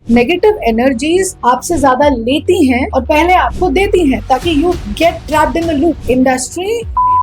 Negative energies आपसे ज्यादा लेती हैं और पहले आपको देती हैं ताकि you get trapped in the loop. Industry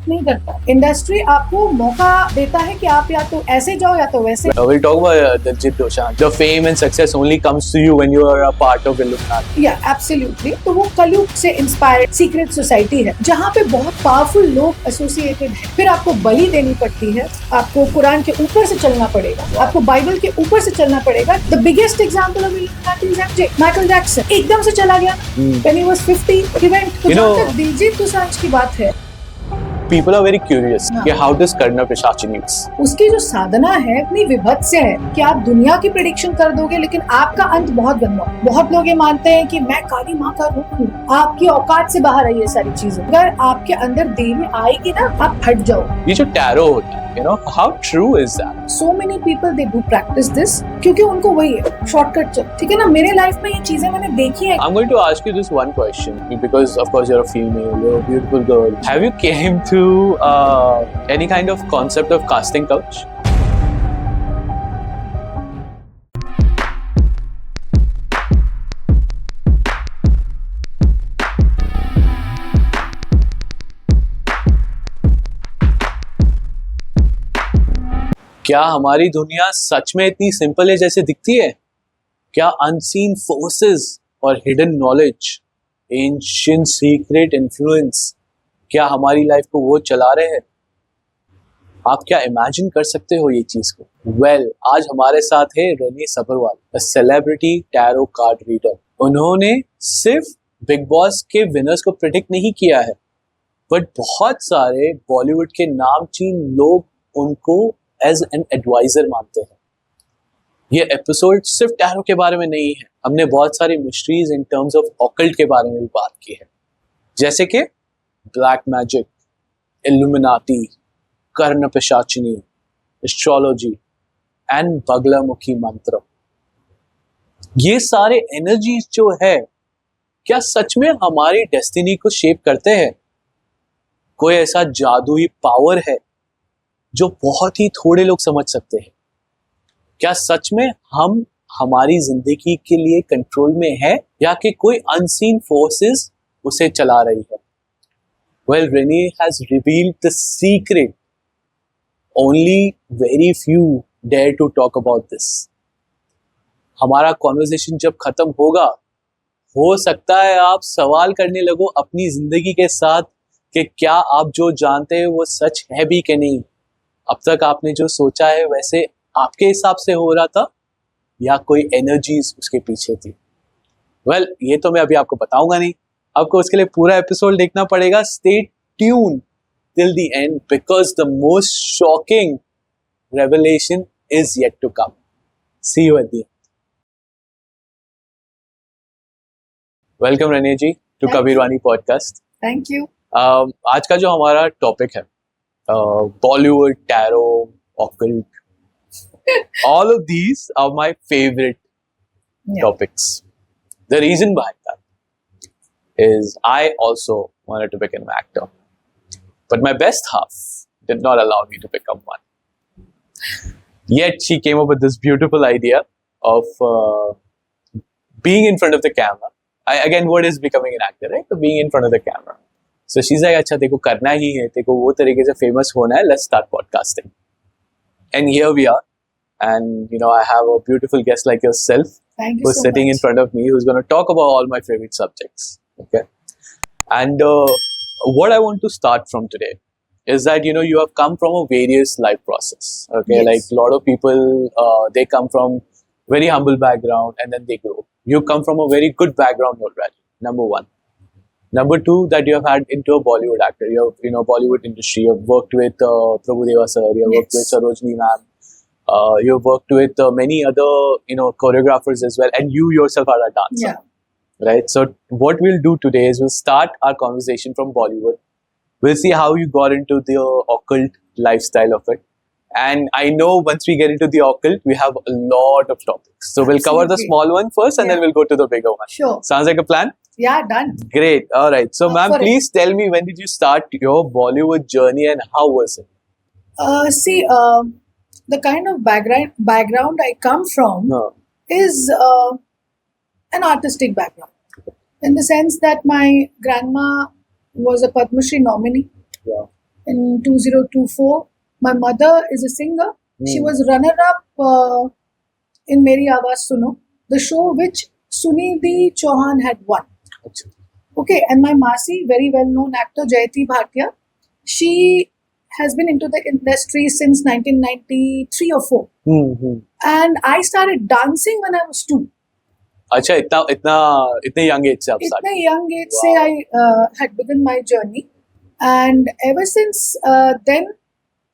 नहीं करता, इंडस्ट्री आपको मौका देता है कि आप या तो ऐसे जाओ या तो वैसे। We'll talk about Diljit Dosanjh. The fame and success only comes to you when you are a part of Illuminati. Yeah, absolutely. तो वो कलयुग से इंस्पायर्ड सीक्रेट सोसाइटी है जहाँ पे बहुत पावरफुल लोग एसोसिएटेड हैं। फिर आपको बलि देनी पड़ती है, आपको कुरान के ऊपर से चलना पड़ेगा, आपको बाइबल के ऊपर से चलना पड़ेगा। The biggest example of illuminati is MJ, Michael Jackson एकदम से चला गया when he was 50 he went। तो जहाँ तक दिलजीत दोसांझ की बात है, People are very curious कि how does करना पिशाची न्यूज़। उसकी जो साधना है इतनी विभत्स है कि आप दुनिया की प्रेडिक्शन कर दोगे लेकिन आपका अंत बहुत गंदा। बहुत लोग ये मानते हैं कि मैं काली माँ का रूप हूँ, आपकी औकात से बाहर है ये सारी चीजें। अगर आपके अंदर देवी आएगी ना, आप हट जाओ। ये जो टैरो होता है, how true is that? So many people they do practice this क्योंकि उनको वही है शॉर्टकट चल। ठीक है ना, मेरे लाइफ में ये चीजें मैंने देखी है। I'm going to ask you this one question because of course you're a female, you're a beautiful girl. Have you came to any kind of concept of casting couch? क्या हमारी दुनिया सच में इतनी सिंपल है जैसे दिखती है? क्या अनसीन फोर्सेस और hidden knowledge, ancient secret influence, क्या हमारी लाइफ को वो चला रहे हैं? आप क्या इमेजिन कर सकते हो ये चीज को? वेल, आज हमारे साथ है Renee Sabharwal, a celebrity tarot card reader. उन्होंने सिर्फ बिग बॉस के विनर्स को प्रेडिक्ट नहीं किया है, बट बहुत सारे बॉलीवुड के नामचीन लोग उनको एज एन एडवाइजर मानते हैं। ये एपिसोड सिर्फ टैरो के बारे में नहीं है, हमने बहुत सारी mysteries in terms of occult के बारे में भी बात की है, जैसे कि ब्लैक मैजिक, इल्यूमिनाटी, कर्ण पिशाचिनी, एस्ट्रोलॉजी एंड बगलामुखी मंत्र। ये सारे एनर्जीज जो है, क्या सच में हमारी डेस्टिनी को शेप करते हैं? कोई ऐसा जादुई पावर है जो बहुत ही थोड़े लोग समझ सकते हैं? क्या सच में हम हमारी जिंदगी के लिए कंट्रोल में है या कि कोई अनसीन फोर्सेस उसे चला रही है? Well, Renee has revealed the secret, only very few dare to talk about this. हमारा कॉन्वर्सेशन जब खत्म होगा, हो सकता है आप सवाल करने लगो अपनी जिंदगी के साथ कि क्या आप जो जानते हैं वो सच है भी कि नहीं। अब तक आपने जो सोचा है वैसे आपके हिसाब से हो रहा था या कोई एनर्जीज उसके पीछे थी? वेल, ये तो मैं अभी आपको बताऊंगा नहीं, आपको उसके लिए पूरा एपिसोड देखना पड़ेगा। Stay tune till the end because the most shocking revelation is yet to come. See you at the end. Welcome Renee ji to Kabirvani podcast. Thank you. आज का जो हमारा टॉपिक है Bollywood, tarot, occult, all of these are my favorite topics. The reason behind that is I also wanted to become an actor, but my best half did not allow me to become one. Yet she came up with this beautiful idea of being in front of the camera. Again, what is becoming an actor, right? So being in front of the camera. So she's like, अच्छा तेको करना ही है, तेको वो तरीके से famous होना है, let's start podcasting. And here we are. And I have a beautiful guest like yourself who's sitting in front of me, who's going to talk about all my favorite subjects. Okay. And what I want to start from today is that you have come from a various life process. Okay. Yes. Like a lot of people, they come from very humble background and then they grow. You come from a very good background already. Number one. Number two, that you have had into a Bollywood actor. You have, Bollywood industry. You have worked with Prabhu Deva sir. You have worked with Sarojini ma'am. You have worked with many other, choreographers as well. And you yourself are a dancer. Yeah. Right? So what we'll do today is we'll start our conversation from Bollywood. We'll see how you got into the occult lifestyle of it. And I know once we get into the occult, we have a lot of topics. So we'll cover the small one first and then we'll go to the bigger one. Sure. Sounds like a plan? Yeah, done. Great. All right. So, ma'am, please tell me, when did you start your Bollywood journey and how was it? See, the kind of background I come from is an artistic background, in the sense that my grandma was a Padma Shri nominee Yeah. in 2024. My mother is a singer. She was runner-up in Meri Awaaz Suno, the show which Sunidhi Chauhan had won. अच्छा. Okay, and my Masi, very well-known actor Jayati Bhatia, she has been into the industry since 1993 or 4. And I started dancing when I was 2. अच्छा, इतने young age से आप start. इतने young age से I had begun my journey, and ever since then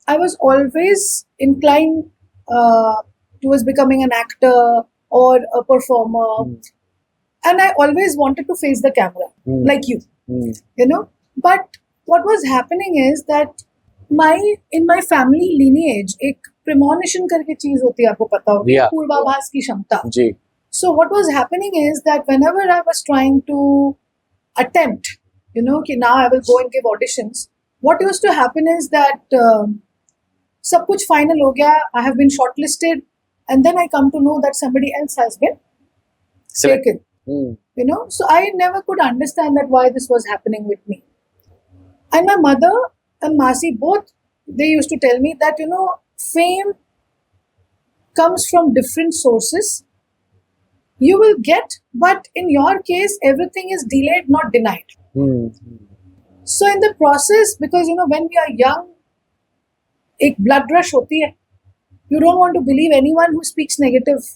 I was always inclined towards becoming an actor or a performer, and I always wanted to face the camera like you, you know. But what was happening is that in my family lineage एक premonition करके चीज होती है, आपको पता होगी, Yeah. पूर्वाभास की क्षमता. जी. So what was happening is that whenever I was trying to attempt, you know, कि now I will go and give auditions, what used to happen is that सब कुछ final हो गया, I have been shortlisted, and then I come to know that somebody else has been Select. taken. You know, so I never could understand that why this was happening with me. And my mother and Masi both, they used to tell me that, you know, fame comes from different sources. You will get, but in your case, everything is delayed, not denied. So in the process, because, you know, when we are young, एक blood rush होती है. You don't want to believe anyone who speaks negative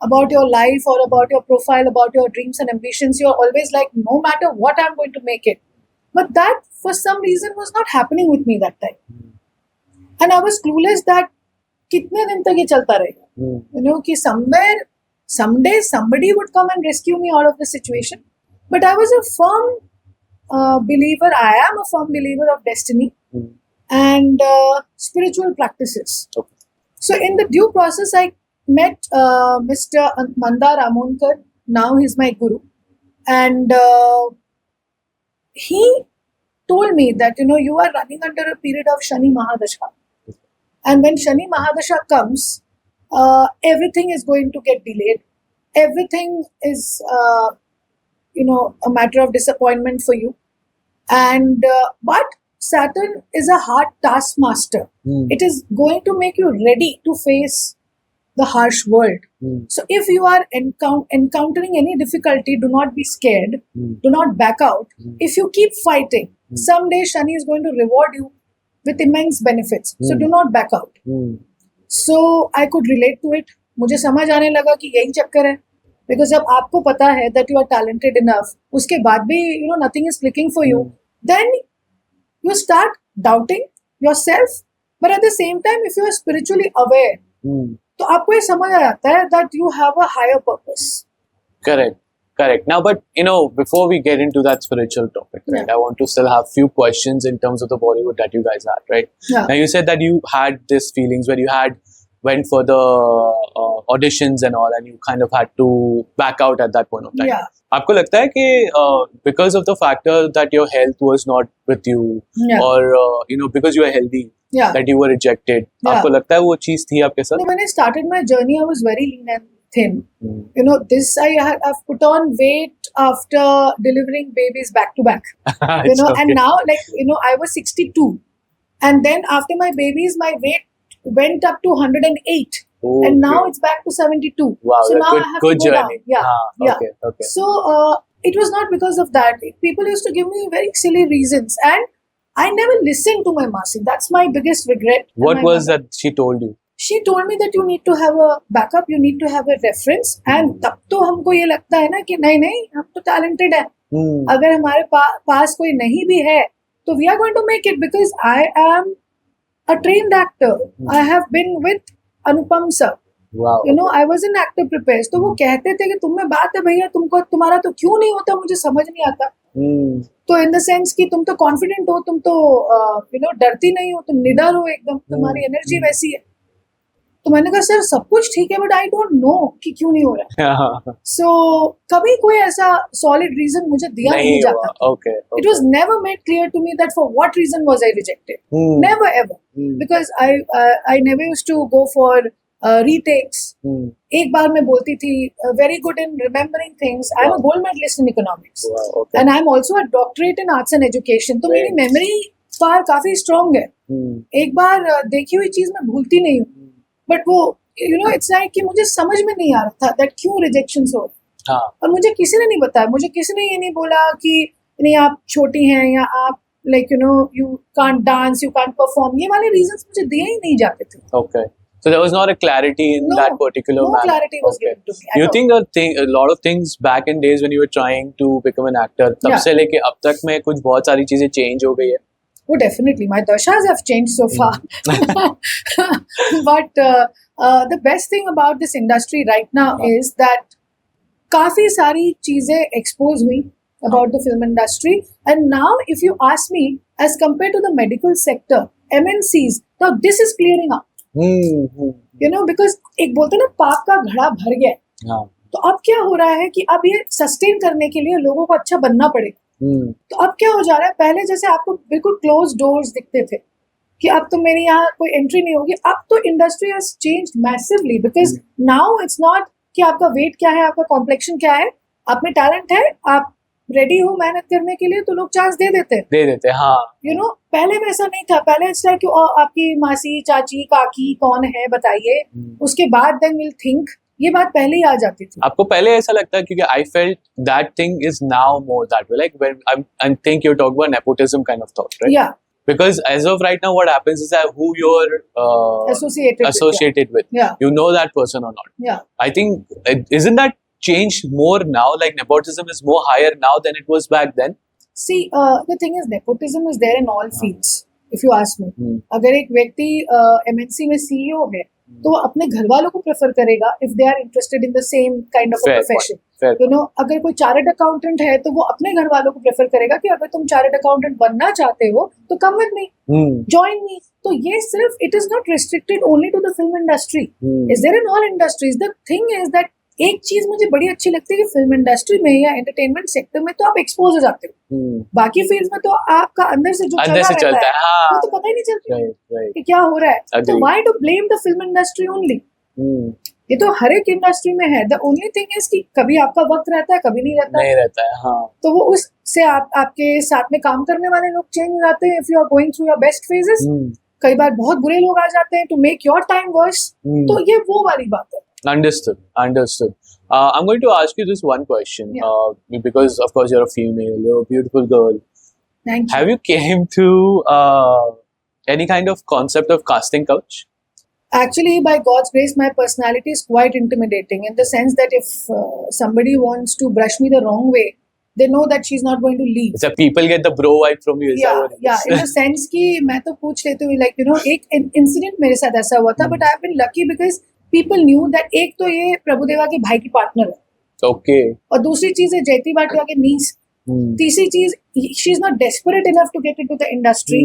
about your life or about your profile, about your dreams and ambitions. You're always like, no matter what, I'm going to make it. But that, for some reason, was not happening with me that time. And I was clueless that कितने दिन तक ये चलता रहेगा. You know, कि someday somebody would come and rescue me out of the situation. But I was a firm believer. I am a firm believer of destiny and spiritual practices. Okay. So in the due process, I met Mr. Mandar Amonkar. Now he's my guru, and he told me that, you know, you are running under a period of Shani Mahadasha, and when Shani Mahadasha comes, everything is going to get delayed. Everything is, you know, a matter of disappointment for you, and but Saturn is a hard taskmaster. It is going to make you ready to face the harsh world. So if you are encountering any difficulty, do not be scared. Do not back out. If you keep fighting, someday Shani is going to reward you with immense benefits. So do not back out. So I could relate to it. मुझे समझ आने लगा कि यही चक्कर है. Because जब आपको पता है that you are talented enough, उसके बाद भी, you know, nothing is clicking for you, then you start doubting yourself. But at the same time, if you are spiritually aware, तो आपको ये समझ आ जाता है that you have a higher purpose. Correct. Now, but, you know, before we get into that spiritual topic, right, I want to still have few questions in terms of the Bollywood that you guys had, right? Yeah. Now, you said that you had these feelings where you went for the auditions and all, and you kind of had to back out at that point of time. Yeah. आपको लगता है कि because of the factor that your health was not with you, Yeah. or you know, because you were healthy, Yeah. that you were rejected, Yeah. आपको लगता है वो चीज थी आपके साथ? No, when I started my journey, I was very lean and thin. You know, I've put on weight after delivering babies back to back. You know, and now, like, you know, I was 62, and then after my babies, my weight went up to 108, and now it's back to 72. Wow, so now good, I have good to go journey. down. Yeah, yeah. Okay. So it was not because of that. People used to give me very silly reasons, and I never listened to my Masi. That's my biggest regret. What was that she told you? She told me that you need to have a backup, you need to have a reference, and तब तो हमको ये लगता है ना कि नहीं हम तो talented है. अगर हमारे पास कोई नहीं भी है, तो we are going to make it, because I am a trained actor. I have been with Anupam sir. Wow. You know, I was in actor prepares. तो वो कहते थे कि तुम में बात है भैया, तुम्हारा तो क्यों नहीं होता, मुझे समझ नहीं आता. तो इन द सेंस कि तुम तो कॉन्फिडेंट हो, तुम तो यू नो डरती नहीं हो, तुम निडर हो एकदम, तुम्हारी एनर्जी वैसी है. तो मैंने कहा सर सब कुछ ठीक है, बट आई डोंट नो कि क्यों नहीं हो रहा. सो कभी कोई ऐसा सॉलिड रीजन मुझे दिया नहीं जाता. Okay. It was never made clear to me that for what reason was I rejected. Never ever. Because I never used to go for retakes. Hmm. एक बार मैं बोलती थी very good in remembering things. I am a gold medalist in economics Wow, okay. And I am also a doctorate in arts and education. तो मेरी Right. Memory power काफी strong है. Hmm. एक बार देखी हुई चीज मैं भूलती नहीं हूँ. बट वो इट्स लाइक कि मुझे समझ में नहीं आ रहा था दैट क्यों रिजेक्शन हो. हाँ. और मुझे किसी ने नहीं बताया. मुझे किसी ने ये नहीं बोला कि नहीं आप छोटी हैं या आप you can't dance, you can't perform. ये वाले reasons मुझे दिए ही नहीं जाते थे. Okay. So there was not a clarity in No, that particular no manner. clarity was Okay. given to me at You all. think a lot of things back in days when you were trying to become an actor, तब Yeah. से लेके अब तक में कुछ बहुत सारी चीजें change हो गई है. Oh, definitely. My dashas have changed so far. But the best thing about this industry right now is that काफी सारी चीजें expose हुई about the film industry. And now, if you ask me, as compared to the medical sector, MNCs, now this is clearing up. Because एक बोलते ना पाप का घड़ा भर गया है. हाँ. तो अब क्या हो रहा है कि अब ये सस्टेन करने के लिए लोगों को अच्छा बनना पड़ेगा. तो अब क्या हो जा रहा है, पहले जैसे आपको बिल्कुल क्लोज डोर्स दिखते थे कि अब तो मेरी यहाँ कोई एंट्री नहीं होगी. अब तो industry has changed massively because now it's not कि आपका वेट क्या है, आपका कॉम्प्लेक्शन क्या है, आप में टैलेंट है, आप रेडी हो मेहनत करने के लिए, तो लोग चांस दे देते हैं. हाँ. पहले वैसा नहीं था. पहले इट्स लाइक आपकी मासी, चाची, काकी कौन है बताइए, उसके बाद देन विल थिंक. ये बात पहले ही आ जाती थी. आपको पहले ऐसा लगता है क्योंकि I felt that thing is now more that way like when I think you talk about nepotism kind of thought, right? या Because as of right now, what happens is that who you're associated with, Yeah. you know that person or not. Yeah. I think isn't that changed more now? Like nepotism is more higher now than it was back then. See, the thing is, nepotism is there in all fields. If you ask me, अगर एक व्यक्ति MNC में CEO है, तो वो अपने घर वालों को प्रेफर करेगा if they are interested in the same kind of a profession. अगर कोई चार्टर्ड अकाउंटेंट है तो वो अपने घर वालों को प्रेफर करेगा कि अगर तुम चार्टर्ड अकाउंटेंट बनना चाहते हो तो come with me, join me. तो ये सिर्फ it is not restricted only to the film industry. Is there in all industries. The thing is that एक चीज मुझे बड़ी अच्छी लगती है कि फिल्म इंडस्ट्री में या एंटरटेनमेंट सेक्टर में तो आप एक्सपोज हो जाते हो. बाकी फील्ड में तो आपका अंदर से जो चलता है वो तो पता ही नहीं चलता कि क्या हो रहा है. तो why to blame the film industry only? ये तो हर एक इंडस्ट्री में है. द ओनली थिंग इज कि कभी आपका वक्त रहता है, कभी नहीं रहता है. हाँ. तो वो उससे आपके साथ में काम करने वाले लोग चेंज हो जाते हैं. If you are going through your best phases, कई बार बहुत बुरे लोग आ जाते हैं to make your time worse. तो ये वो वाली बात है. Understood. I'm going to ask you just one question. Because of course you're a female, you're a beautiful girl. Thank you. Have you came to any kind of concept of casting couch? Actually, by God's grace, my personality is quite intimidating in the sense that if somebody wants to brush me the wrong way, they know that she's not going to leave. So people get the bro vibe from you. Yeah. In the sense कि मैं तो पूछ लेती हूँ, like एक incident मेरे साथ ऐसा हुआ था, but I've been lucky because people knew that एक तो ये प्रभुदेवा के भाई की पार्टनर है. Okay. और दूसरी चीज है जयती भाटिया के नीस. तीसरी चीज, she is not desperate enough to get into the industry.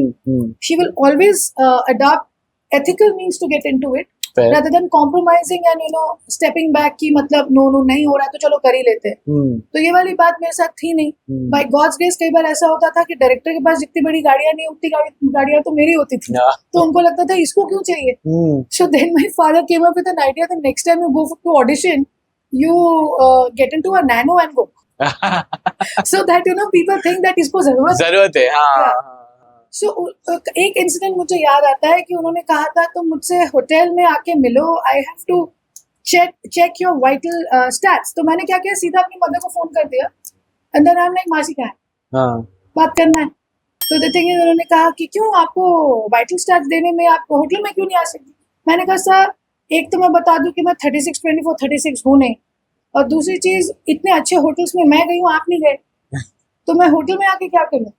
She will always adopt ethical means to get into it. Fair. Rather than compromising and stepping back कि मतलब no नहीं हो रहा है तो चलो कर ही लेते हैं. तो ये वाली बात मेरे साथ थी नहीं. By God's grace कई बार ऐसा होता था कि डायरेक्टर के पास जितनी बड़ी गाड़ियां नहीं, उतनी गाड़ियां तो मेरी होती थी. तो उनको लगता था इसको क्यों चाहिए. So then my father came up with an idea that next time you go to audition, you get into a nano and go. So that people think that इसको जरूरत है. हाँ. So, एक इंसिडेंट मुझे याद आता है कि उन्होंने कहा था तो मुझसे होटल में आके मिलो, I have to check your vital stats. तो मैंने क्या किया, सीधा अपनी मदर को फोन कर दिया. अंदर हम लाइक मासी का है, बात करना है. तो द थिंग इज, उन्होंने कहा कि क्यों आपको वाइटल स्टैट्स देने में आप होटल में क्यों नहीं आ सकती. मैंने कहा सर, एक तो मैं बता दूं कि मैं 36 हूँ नहीं, और दूसरी चीज इतने अच्छे होटल्स में मैं गई हूँ, आप नहीं गए, तो मैं होटल में आके क्या करूँ.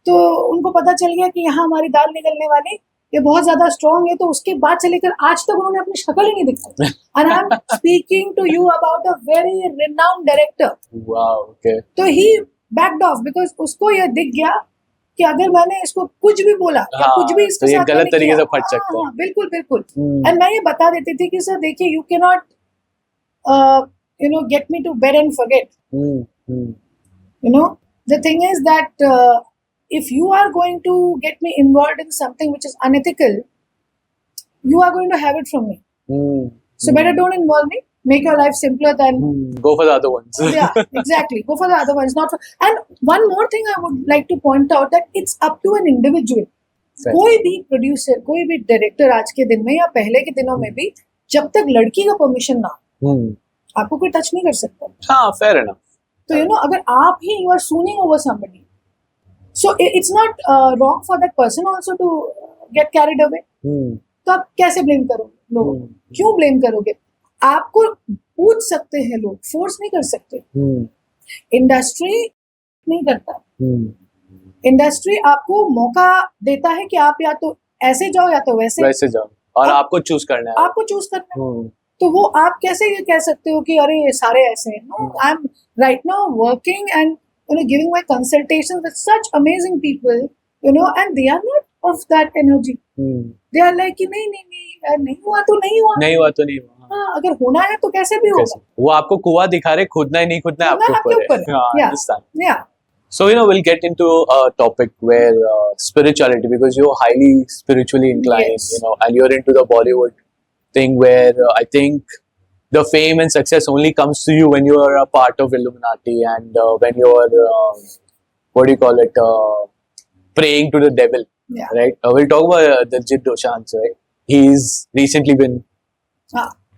तो उनको पता चल गया कि यहाँ हमारी दाल निकलने वाली, ये बहुत ज्यादा स्ट्रॉन्ग है. तो उसके बाद से लेकर आज तक उन्होंने अपनी शक्ल ही नहीं दिखाई. And I am speaking to you about a very renowned director. तो ही बैक्ड ऑफ बिकॉज उसको यह दिख गया कि अगर मैंने इसको कुछ भी बोला या कुछ भी इसके साथ गलत तरीके से फट सकता है. बिल्कुल. एंड मैं ये बता देती थी कि सर देखिए, you can not get me to bed and forget. The thing is that if you are going to get me involved in something which is unethical, you are going to have it from me. So better don't involve me. Make your life simpler than Go for the other ones. yeah, exactly. Go for the other ones, not for. And one more thing I would like to point out that it's up to an individual. Fair. कोई भी producer, कोई भी director आज के दिन में या पहले के दिनों में भी जब तक लड़की का परमिशन ना हो, आपको कोई टच नहीं कर सकता. हाँ, fair enough. तो अगर आप ही you are swooning over somebody, so it's not wrong for that person also to get carried away. तो आप कैसे ब्लेम करोगे लोगों को? क्यों ब्लेम करोगे? आपको पूछ सकते हैं लोग, फोर्स नहीं कर सकते. इंडस्ट्री नहीं करता. इंडस्ट्री आपको मौका देता है कि आप या तो ऐसे जाओ या तो वैसे जाओ और आपको चूज करना है. आपको चूज करना है. तो वो आप कैसे ये कह सकते हो कि अरे ये सारे ऐसे हैं? No, I am right now working and giving my consultation with such amazing people, and they are not of that energy. They are like कि नहीं हुआ तो नहीं हुआ. हाँ, अगर होना है तो कैसे भी होगा. वो आपको कुआं दिखा रहे, खुदना ही नहीं खुदना है आपके ऊपर है. Yeah. So we'll get into a topic where spirituality, because you're highly spiritually inclined, Yes. and you're into the Bollywood thing where I think the fame and success only comes to you when you are a part of Illuminati and when you're what do you call it, praying to the devil. Yeah. Right. We'll talk about Diljit Dosanjh, right? He's recently been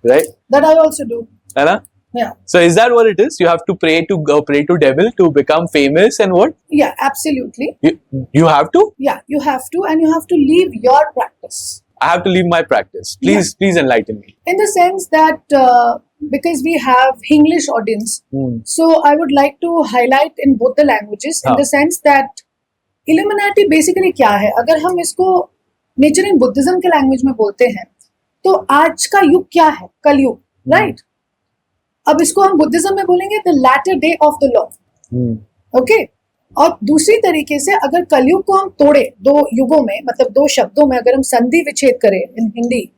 right. That I also do. Anna? Yeah. So is that what it is? You have to pray to devil to become famous and what? Yeah, absolutely. You have to? Yeah, you have to, and you have to leave your practice. I have to leave my practice. Please enlighten me. In the sense that because we have English audience, so I would like to highlight in both the languages. In the sense that Illuminati basically क्या है? अगर हम इसको nature in Buddhism के language में बोलते हैं, तो आज का युग क्या है? कलयुग, राइट? अब इसको हम बुद्धिज्म में बोलेंगे the latter day of the law. Okay. और दूसरी तरीके से अगर कलयुग को हम तोड़े दो युगों में, मतलब दो शब्दों में अगर हम संधि विच्छेद करें इन हिंदी,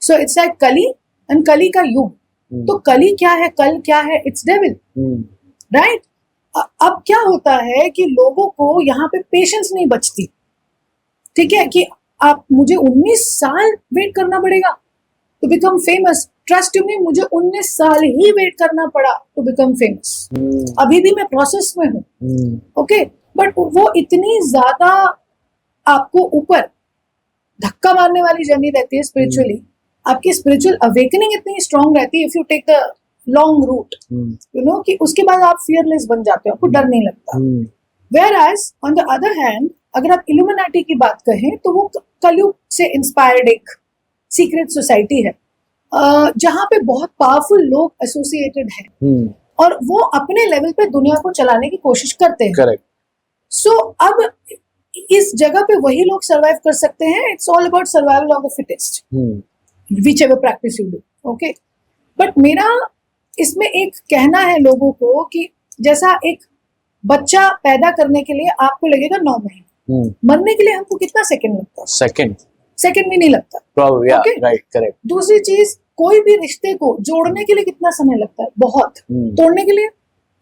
सो इट्स लाइक कली एंड कली का युग. तो कली क्या है, कल क्या है? It's devil, right? अब क्या होता है कि लोगों को यहाँ पे पेशेंस नहीं बचती. ठीक है कि आप मुझे 19 साल वेट करना पड़ेगा to become famous. Trust you me, मुझे 19 साल ही वेट करना पड़ा टू बिकम फेमस. अभी भी मैं प्रोसेस में हूँ. ओके. बट वो इतनी ज्यादा आपको ऊपर धक्का मारने वाली जर्नी रहती है स्पिरिचुअली. आपकी स्पिरिचुअल अवेकनिंग इतनी स्ट्रांग रहती है if you take the long route, कि उसके बाद आप फियरलेस बन जाते हो, आपको डर नहीं लगता. Whereas on the other hand, अगर आप इल्यूमिनाटी की बात कहें तो वो कलयुग से इंस्पायर्ड एक सीक्रेट सोसाइटी है जहाँ पे बहुत पावरफुल लोग एसोसिएटेड हैं और वो अपने लेवल पे दुनिया को चलाने की कोशिश करते हैं. करेक्ट. सो अब इस जगह पे वही लोग सरवाइव कर सकते हैं. It's all about survival of the fittest, which ever practice you do. Okay. But मेरा इसमें एक कहना है लोगों को कि जैसा एक बच्चा पैदा करने के लिए आपको लगेगा 9 महीने, मरने के लिए हमको कितना सेकंड लगता है? सेकंड भी नहीं लगता. Probably, yeah, okay? Right, correct. दूसरी चीज, कोई भी रिश्ते को जोड़ने के लिए कितना समय लगता है? बहुत. तोड़ने के लिए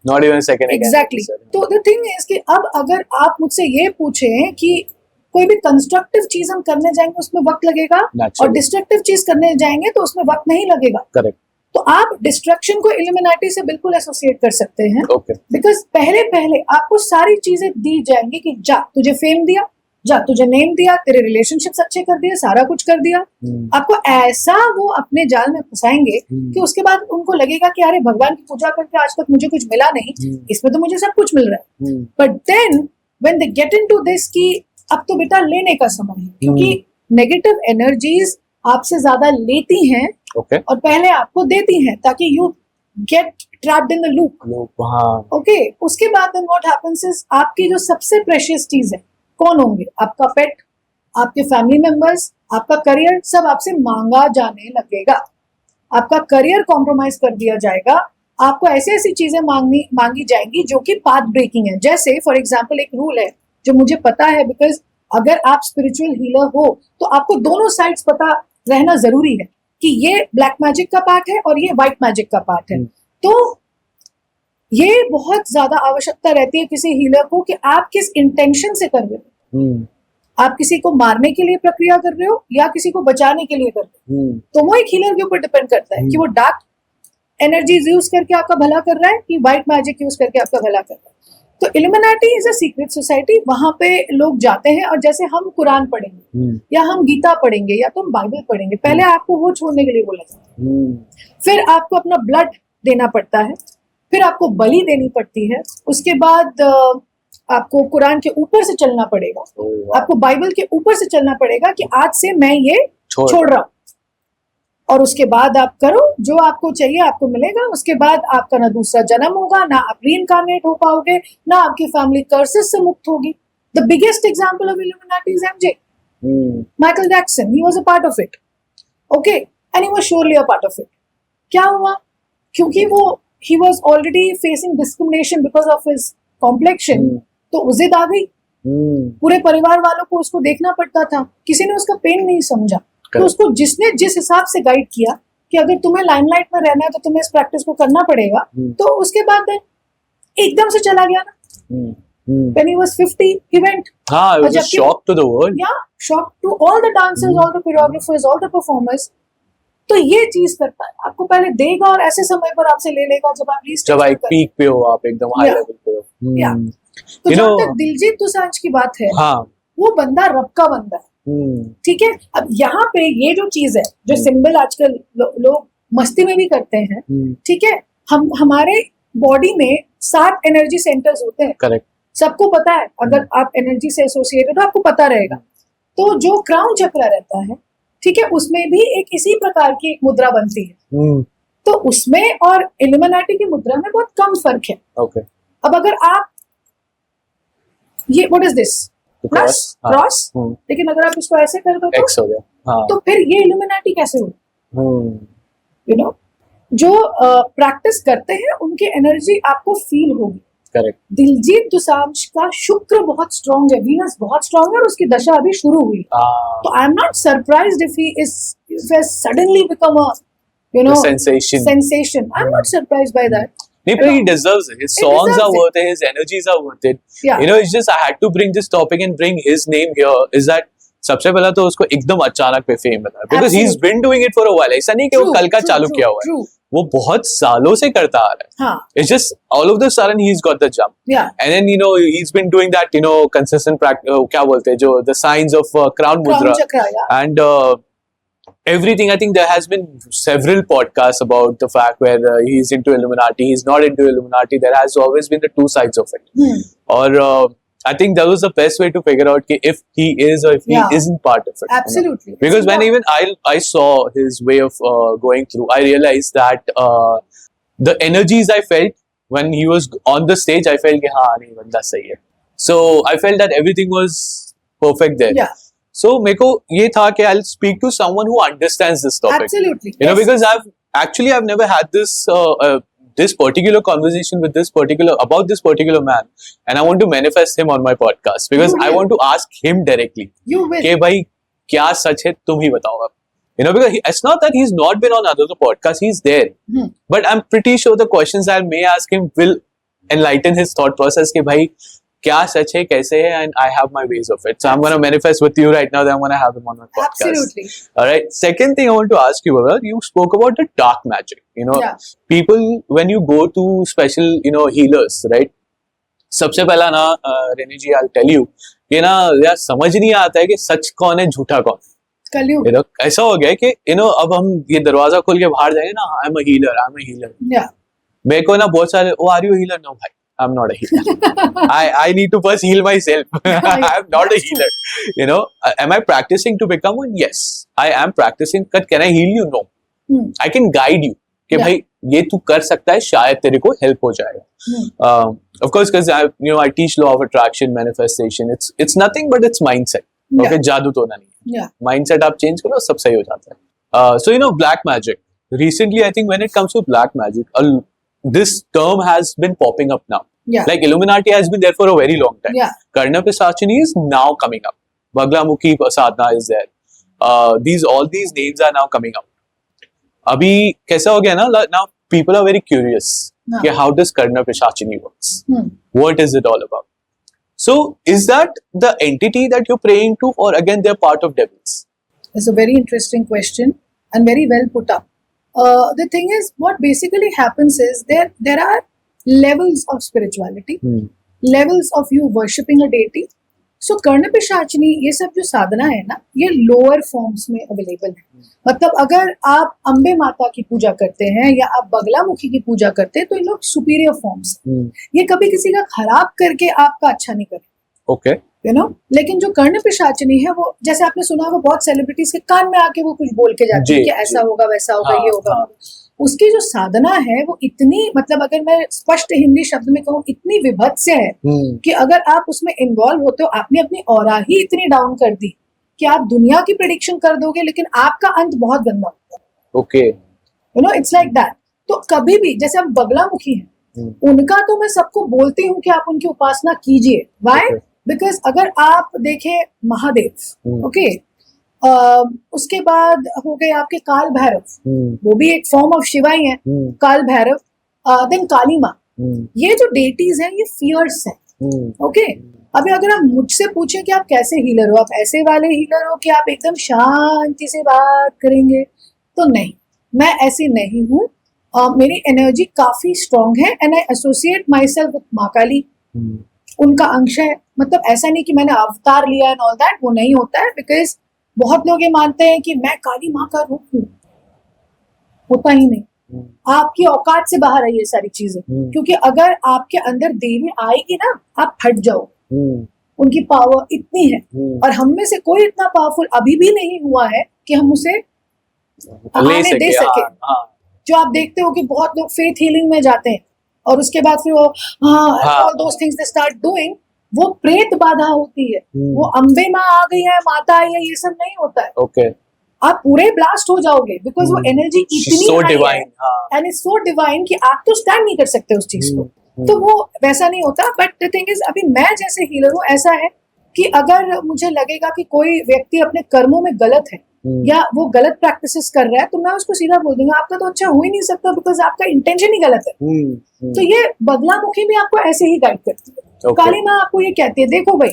not even a second. Exactly. तो द थिंग इज कि अब अगर आप मुझसे ये पूछें कि कोई भी कंस्ट्रक्टिव चीज हम करने जाएंगे उसमें वक्त लगेगा और डिस्ट्रक्टिव चीज करने जाएंगे तो उसमें वक्त नहीं लगेगा. करेक्ट. तो आप डिस्ट्रक्शन को इल्यूमिनाटी से बिल्कुल एसोसिएट कर सकते हैं. बिकॉज पहले आपको सारी चीजें दी जाएंगी कि जा तुझे फेम दिया, जा तुझे नेम दिया, तेरे रिलेशनशिप्स अच्छे कर दिए, सारा कुछ कर दिया. आपको ऐसा वो अपने जाल में फंसाएंगे कि उसके बाद उनको लगेगा कि अरे भगवान की पूजा करके आज तक मुझे कुछ मिला नहीं, इसमें तो मुझे सब कुछ मिल रहा है. But then when they get into this कि अब तो बेटा लेने का समय है, क्योंकि नेगेटिव एनर्जीज आपसे ज्यादा लेती हैं और पहले आपको देती हैं ताकि you get trapped in the loop. Okay. उसके बाद देन व्हाट हैपेंस इज आपकी जो सबसे प्रेशियस चीज है कौन होंगे? आपका पेट, आपके फैमिली मेंबर्स, आपका करियर, सब आपसे मांगा जाने लगेगा. आपका करियर कॉम्प्रोमाइज कर दिया जाएगा. आपको ऐसी ऐसी चीजें मांगी जाएंगी जो कि पाथ ब्रेकिंग है. जैसे फॉर एग्जाम्पल एक रूल है जो मुझे पता है, बिकॉज अगर आप स्पिरिचुअल हीलर हो तो आपको दोनों साइड्स पता रहना जरूरी है कि ये ब्लैक मैजिक का पार्ट है और ये व्हाइट मैजिक का पार्ट है. तो ये बहुत ज्यादा आवश्यकता रहती है किसी हीलर को कि आप किस इंटेंशन से कर रहे हो. आप किसी को मारने के लिए प्रक्रिया कर रहे हो या किसी को बचाने के लिए कर रहे हो, तो वो एक हीलर के ऊपर डिपेंड करता है कि वो डार्क एनर्जीज यूज करके आपका भला कर रहा है कि व्हाइट मैजिक यूज करके आपका भला कर रहा है। तो illuminati is a secret society. वहां पे लोग जाते हैं और जैसे हम कुरान पढ़ेंगे या हम गीता पढ़ेंगे या तो हम बाइबल पढ़ेंगे, पहले आपको वो छोड़ने के लिए बोला जाता है, फिर आपको अपना ब्लड देना पड़ता है, फिर आपको बलि देनी पड़ती है, उसके बाद आपको कुरान के ऊपर से चलना पड़ेगा, आपको बाइबल के ऊपर से चलना पड़ेगा कि आज से मैं ये छोड़ रहा हूँ, और उसके बाद आप करो जो आपको चाहिए, आपको मिलेगा। उसके बाद आपका ना दूसरा जन्म होगा, ना आप रीइंकार्नेट हो पाओगे, ना आपकी फैमिली कर्सेस से मुक्त होगी। The biggest example of illuminati is MJ, Michael Jackson. He was a part of it, okay, and he was surely a part of it. क्या हुआ? क्योंकि वो he was already facing discrimination because of his complexion, तो जिद आ गई, पूरे परिवार वालों को उसको देखना पड़ता था, किसी ने उसका पेन नहीं समझा। तो उसको जिसने जिस हिसाब से गाइड किया कि अगर तुम्हें लाइमलाइट में रहना है तो तुम्हें इस प्रैक्टिस को करना पड़ेगा, तो उसके बाद एकदम से चला गया ना। When he was 50, he went. हाँ, it was a shock to the world. Yeah, shock to all the dancers, all the choreographers, all the performers. तो ये चीज करता है, आपको पहले देगा और ऐसे समय पर आपसे ले लेगा जब आप पीक पे हो, आप एकदम हाई लेवल पे हो। तो जब तक दिलजीत दोसांझ की बात है, वो बंदा रब का बंदा है, ठीक है। अब यहाँ पे ये जो चीज है, जो सिंबल आजकल लोग मस्ती में भी करते हैं, ठीक है, हमारे बॉडी में 7 एनर्जी सेंटर्स होते हैं। करेक्ट, सबको पता है, अगर आप एनर्जी से एसोसिएटेड हो आपको पता रहेगा। तो जो क्राउन चक्र रहता है, ठीक है, उसमें भी एक इसी प्रकार की एक मुद्रा बनती है। तो उसमें और इल्यूमिनाटी की मुद्रा में बहुत कम फर्क है। okay. अब अगर आप ये व्हाट इज दिस क्रॉस, लेकिन अगर आप इसको ऐसे कर दो तो X हो गया। हाँ. तो फिर ये इल्यूमिनाटी कैसे हो? यू नो, जो प्रैक्टिस करते हैं उनकी एनर्जी आपको फील होगी। करेक्ट। दिलजीत दोसांझ का शुक्र बहुत स्ट्रॉन्ग है, वीनस बहुत स्ट्रॉन्ग है, और उसकी दशा अभी शुरू हुई। तो आई am not surprised if he has suddenly become a sensation. I'm not surprised by that. नहीं, but he deserves it. His songs are worth it. His energies are worth it. Yeah. You know, it's just I had to bring this topic and bring his name here. Is that सबसे पहला तो उसको एकदम अचानक पे fame मिला, because he's been doing it for a while. ऐसा नहीं कि वो कल का चालू किया हुआ है, वो बहुत सालों से करता आ रहा है. It's just all of the sudden he's got the jump. Yeah. And then he's been doing that consistent practice. क्या बोलते हैं जो the signs of crown mudra. And everything. I think there has been several podcasts about the fact where he's into Illuminati, he's not into Illuminati. There has always been the two sides of it. Or I think that was the best way to figure out if he is or if he isn't part of it. Absolutely. Because when even I saw his way of going through, I realized that the energies I felt when he was on the stage, I felt कि हाँ नहीं बंदा सही है. So I felt that everything was perfect there. Yeah. So मेरे को ये था कि I'll speak to someone who understands this topic. Absolutely. You know, because I've never had this particular conversation with about this particular man, and I want to manifest him on my podcast because I want to ask him directly. You will. कि भाई क्या सच है, तुम ही बताओ अब. You know, because it's not that he's not been on other podcasts, he's there. But I'm pretty sure the questions I may ask him will enlighten his thought process कि भाई क्या सच है, कैसे है, and I have my ways of it. So I'm going to manifest with you right now, then I'm going to have him on my podcast. Absolutely. All right. Second thing I want to ask you about, you spoke about the dark magic. You know, people, when you go to special, healers, right? सबसे पहला ना, रेनी जी, I'll tell you, कि ना यार समझ नहीं आता है कि सच कौन है, झूठा कौन. कलयुग. ऐसा हो गया कि अब हम ये दरवाजा खोल के बाहर जाएंगे ना, I'm a healer. Yeah. मेरे को ना बहुत सारे, oh, are you a healer? No, भाई. I'm not a healer. I need to first heal myself. I'm not a healer. Am I practicing to become one? Yes, I am practicing. But can I heal you? No. I can guide you. कि भाई ये तू कर सकता है, शायद तेरे को help हो जाएगा. Of course, because I teach law of attraction, manifestation. It's nothing but it's mindset. Okay, जादू तो ना नहीं है. Mindset आप change करो, सब सही हो जाता है. So black magic. Recently, I think when it comes to black magic, this term has been popping up now. Yeah. Like Illuminati has been there for a very long time. Yeah. Karna Pisachini is now coming up. Baglamukhi Sadhana is there. All these names are now coming up. Abhi kaisa ho gaya na? Now people are very curious. How does Karna Pisachini works? What is it all about? So is that the entity that you're praying to, or again they're part of devils? It's a very interesting question and very well put up. The thing is, what basically happens is there are levels of spirituality, levels of you worshipping a deity. So कर्ण पिशाचिनी ये सब जो साधना है ना, ये lower forms में available है. मतलब अगर आप अम्बे माता की पूजा करते हैं या आप बगलामुखी की पूजा करते हैं तो ये लोग सुपीरियर फॉर्म्स हैं. ये कभी किसी का खराब करके आपका अच्छा नहीं करे. Okay. यू नो, लेकिन जो कर्ण पिशाचिनी है वो, जैसे आपने सुना, वो बहुत सेलिब्रिटीज के कान में आके वो कुछ बोल के जाती है कि ऐसा होगा, वैसा होगा, ये होगा. उसकी जो साधना है वो इतनी, मतलब अगर मैं स्पष्ट हिंदी शब्द में कहूँ, इतनी विभत्स है कि अगर आप उसमें इन्वॉल्व होते हो, आपने अपनी ऑरा ही इतनी डाउन कर दी कि आप दुनिया की प्रेडिक्शन कर दोगे लेकिन आपका अंत बहुत गंदा होगा. Okay. You know, it's like that. तो कभी भी, जैसे अब बगलामुखी है, उनका तो मैं सबको बोलती हूँ कि आप उनकी उपासना कीजिए. वाई? बिकॉज अगर आप देखें महादेव, ओके, उसके बाद हो गए आपके काल भैरव, वो भी एक फॉर्म ऑफ शिवा ही है. काल भैरव, देन काली माँ, ये जो डेटीज हैं ये फियर्स हैं. ओके. अभी अगर आप मुझसे पूछें कि आप कैसे हीलर हो, आप ऐसे वाले हीलर हो कि आप एकदम शांति से बात करेंगे, तो नहीं, मैं ऐसी नहीं हूँ. मेरी एनर्जी काफी स्ट्रांग है and I associate my self with माँ काली. उनका अंश है. मतलब ऐसा नहीं कि मैंने अवतार लिया एंड ऑल दैट, वो नहीं होता है. बिकॉज बहुत लोग ये मानते हैं कि मैं काली माँ का रूप हूँ. होता ही नहीं. आपकी औकात से बाहर है ये सारी चीजें. क्योंकि अगर आपके अंदर देवी आएगी ना, आप फट जाओ. उनकी पावर इतनी है और हम में से कोई इतना पावरफुल अभी भी नहीं हुआ है कि हम उसे आने दे सके. जो आप देखते हो कि बहुत लोग फेथ हीलिंग में जाते हैं और उसके बाद फिर वो all those things they start doing, वो प्रेत बाधा होती है. वो अम्बे माँ आ गई है, माता आई है, ये सब नहीं होता है. ओके. आप पूरे ब्लास्ट हो जाओगे बिकॉज वो एनर्जी इतनी हाई है एंड इट्स सो डिवाइन कि आप तो स्टैंड नहीं कर सकते उस चीज को. तो वो वैसा नहीं होता. बट द थिंग इज, अभी मैं जैसे हीलर हूँ, ऐसा है कि अगर मुझे लगेगा कि कोई व्यक्ति अपने कर्मों में गलत है या वो गलत प्रैक्टिसेस कर रहा है, तो मैं उसको सीधा बोल दूंगा आपका तो अच्छा हो ही नहीं सकता बिकॉज आपका इंटेंशन ही गलत है. तो ये बगलामुखी भी आपको ऐसे ही गाइड करती है. काली माँ आपको ये कहती है, देखो भाई,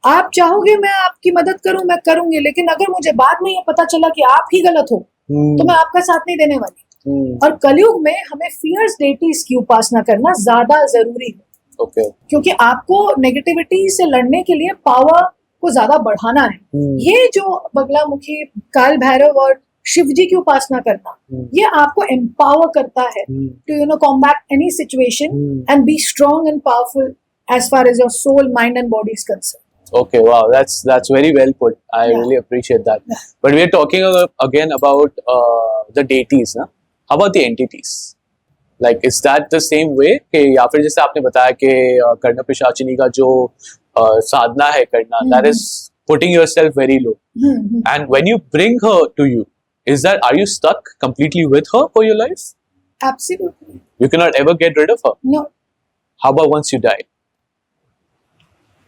आप चाहोगे मैं आपकी मदद करूं, मैं करूंगी, लेकिन अगर मुझे बाद में ये पता चला कि आप ही गलत हो तो मैं आपका साथ नहीं देने वाली. और कलयुग में हमें फियर्स डेटीज की उपासना करना ज्यादा जरूरी है. क्योंकि आपको नेगेटिविटी से लड़ने के लिए पावर को ज्यादा बढ़ाना है. ये जो बगलामुखी, काल भैरव और शिव जी की उपासना करना, ये आपको एम्पावर करता है to you know combat any situation and be strong and powerful as far as your soul, mind and body is concerned. Okay, wow, that's very well put. I really appreciate that. But we are talking again about the deities, na? How about the entities? Like, is that the same way? कि या फिर जैसे आपने बताया कि कर्ण पिशाचिनी का जो साधना है करना, that is putting yourself very low. And when you bring her to you, are you stuck completely with her for your life? Absolutely. You cannot ever get rid of her? No. How about once you die?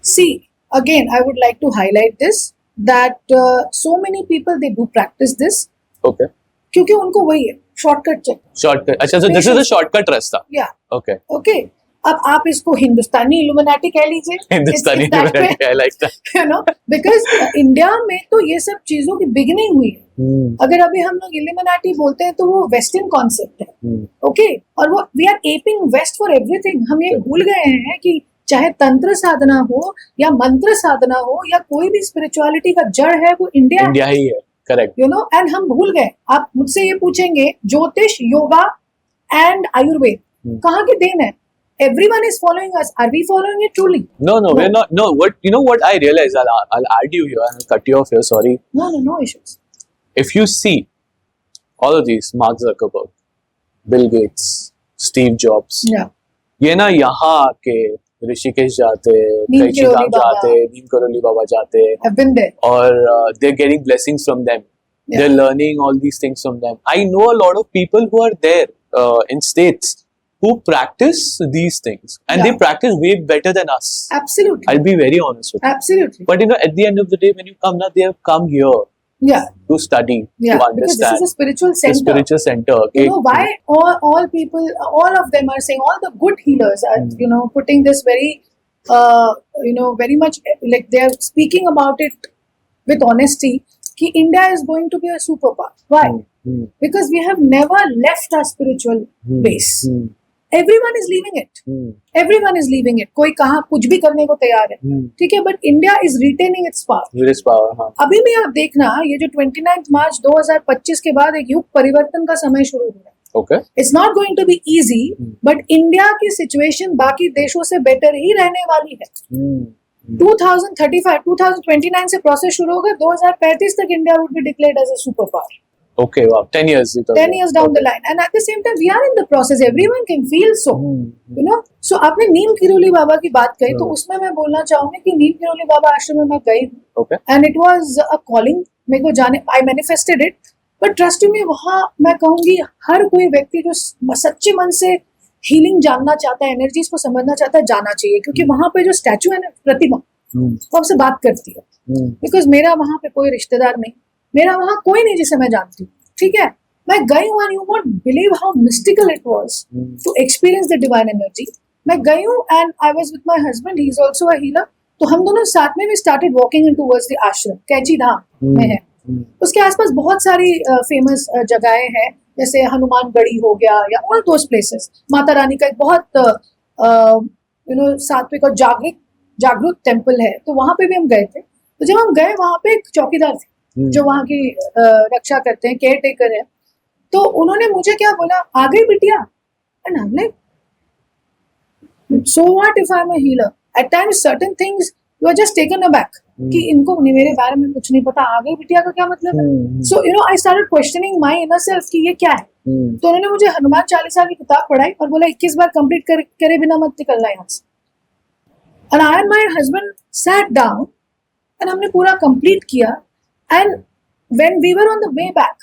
See, again, I would like to highlight this, that so many people, they do practice this. Okay. क्योंकि उनको वही है, shortcut check. Shortcut. अच्छा, so this is a shortcut रास्ता. Yeah. Okay. Okay. अब आप इसको हिंदुस्तानी illuminati कह लीजिए. Hindustani illuminati, I like that. You know, because India में तो ये सब चीजों की बिगनिंग हुई है. अगर अभी हम लोग इल्यूमिनाटी बोलते हैं तो वो वेस्टर्न कॉन्सेप्ट है. ओके. और वो we are aping west for everything. हम ये भूल गए हैं कि चाहे तंत्र साधना हो या मंत्र साधना हो या कोई भी स्पिरिचुअलिटी का जड़ है, वो इंडिया ही है. करेक्ट. यू नो, एंड हम भूल गए. आप मुझसे ये पूछेंगे ज्योतिष, योगा एंड आयुर्वेद कहाँ की देन है? Everyone is following us. Are we following it truly? No, we're not. No, what I realize, I'll add you here and I'll cut you off here. Sorry. No issues. If you see all of these, Mark Zuckerberg, Bill Gates, Steve Jobs, ये ना यहाँ आके ऋषिकेश जाते, कैचीधाम जाते, नीम करोली बाबा जाते, और they're getting blessings from them. They're learning all these things from them. I know a lot of people who are there in states who practice these things, and they practice way better than us. Absolutely. I'll be very honest with you. Absolutely. But you know, at the end of the day, when you come, they have come here. To study, to understand. Because this is a spiritual center. A spiritual center. Okay. You know why all people, all of them are saying, all the good healers are, you know, putting this very very much like they are speaking about it with honesty कि India is going to be a superpower. Why? Because we have never left our spiritual base. Everyone is leaving it. Everyone is leaving it. कोई कहाँ कुछ भी करने को तैयार है, ठीक है, but India is retaining its power. हाँ. अभी भी आप देखना, ये जो 29 मार्च 2025 के बाद एक युग परिवर्तन का समय शुरू हो रहा है. Okay. It's not going to be easy, but India की सिचुएशन बाकी देशों से बेटर ही रहने वाली है. 2035, 2029 से प्रोसेस शुरू होगा, 2035 तक India would be declared as a superpower. Okay, wow, 10 years. 10 years down the line, and at the same time we are in the process. Everyone can feel so, So आपने नीम किरोली बाबा की बात कही, तो उसमें मैं बोलना चाहूंगी कि नीम किरोली बाबा आश्रम में मैं गई हूँ, okay. and it was a calling. मेरे को जाने, I manifested it, but trust me, वहाँ मैं कहूंगी हर कोई व्यक्ति जो सच्चे मन से हीलिंग जानना चाहता है, एनर्जीज को समझना चाहता है, जाना चाहिए, क्योंकि वहाँ पे जो स्टैचू है ना, प्रतिमा, वो हमसे बात करती है. बिकॉज मेरा वहाँ पे कोई रिश्तेदार नहीं, मेरा वहाँ कोई नहीं जिसे मैं जानती हूँ, ठीक है. मैं गई हूँ, you won't believe how mystical it was to experience the divine energy. मैं गई हूँ and I was with my husband, he is also a healer. तो हम दोनों साथ में भी started walking in towards the ashram. Kainchi धाम में है, उसके आसपास बहुत सारी फेमस जगहें हैं, जैसे हनुमान गढ़ी हो गया या all those places. Mata Rani का एक बहुत सात्विक और जागृत टेम्पल है, तो वहां पे भी हम गए थे. तो जब हम गए, वहां पे एक चौकीदार थे जो वहां की रक्षा करते हैं, केयर टेकर है. तो उन्होंने मुझे क्या बोला, आ गई बिटिया. And I am like, so what if I am a healer? At times certain things you are just taken aback कि इनको मेरे बारे में कुछ नहीं पता, आ गई बिटिया का क्या मतलब है? So I started questioning my inner self कि ये क्या है. तो उन्होंने मुझे हनुमान चालीसा की किताब पढ़ाई और बोला 21 बार कंप्लीट करे बिना मत निकलना यहाँ से. And I and my husband sat down and हमने पूरा कंप्लीट किया. And when we were on the way back,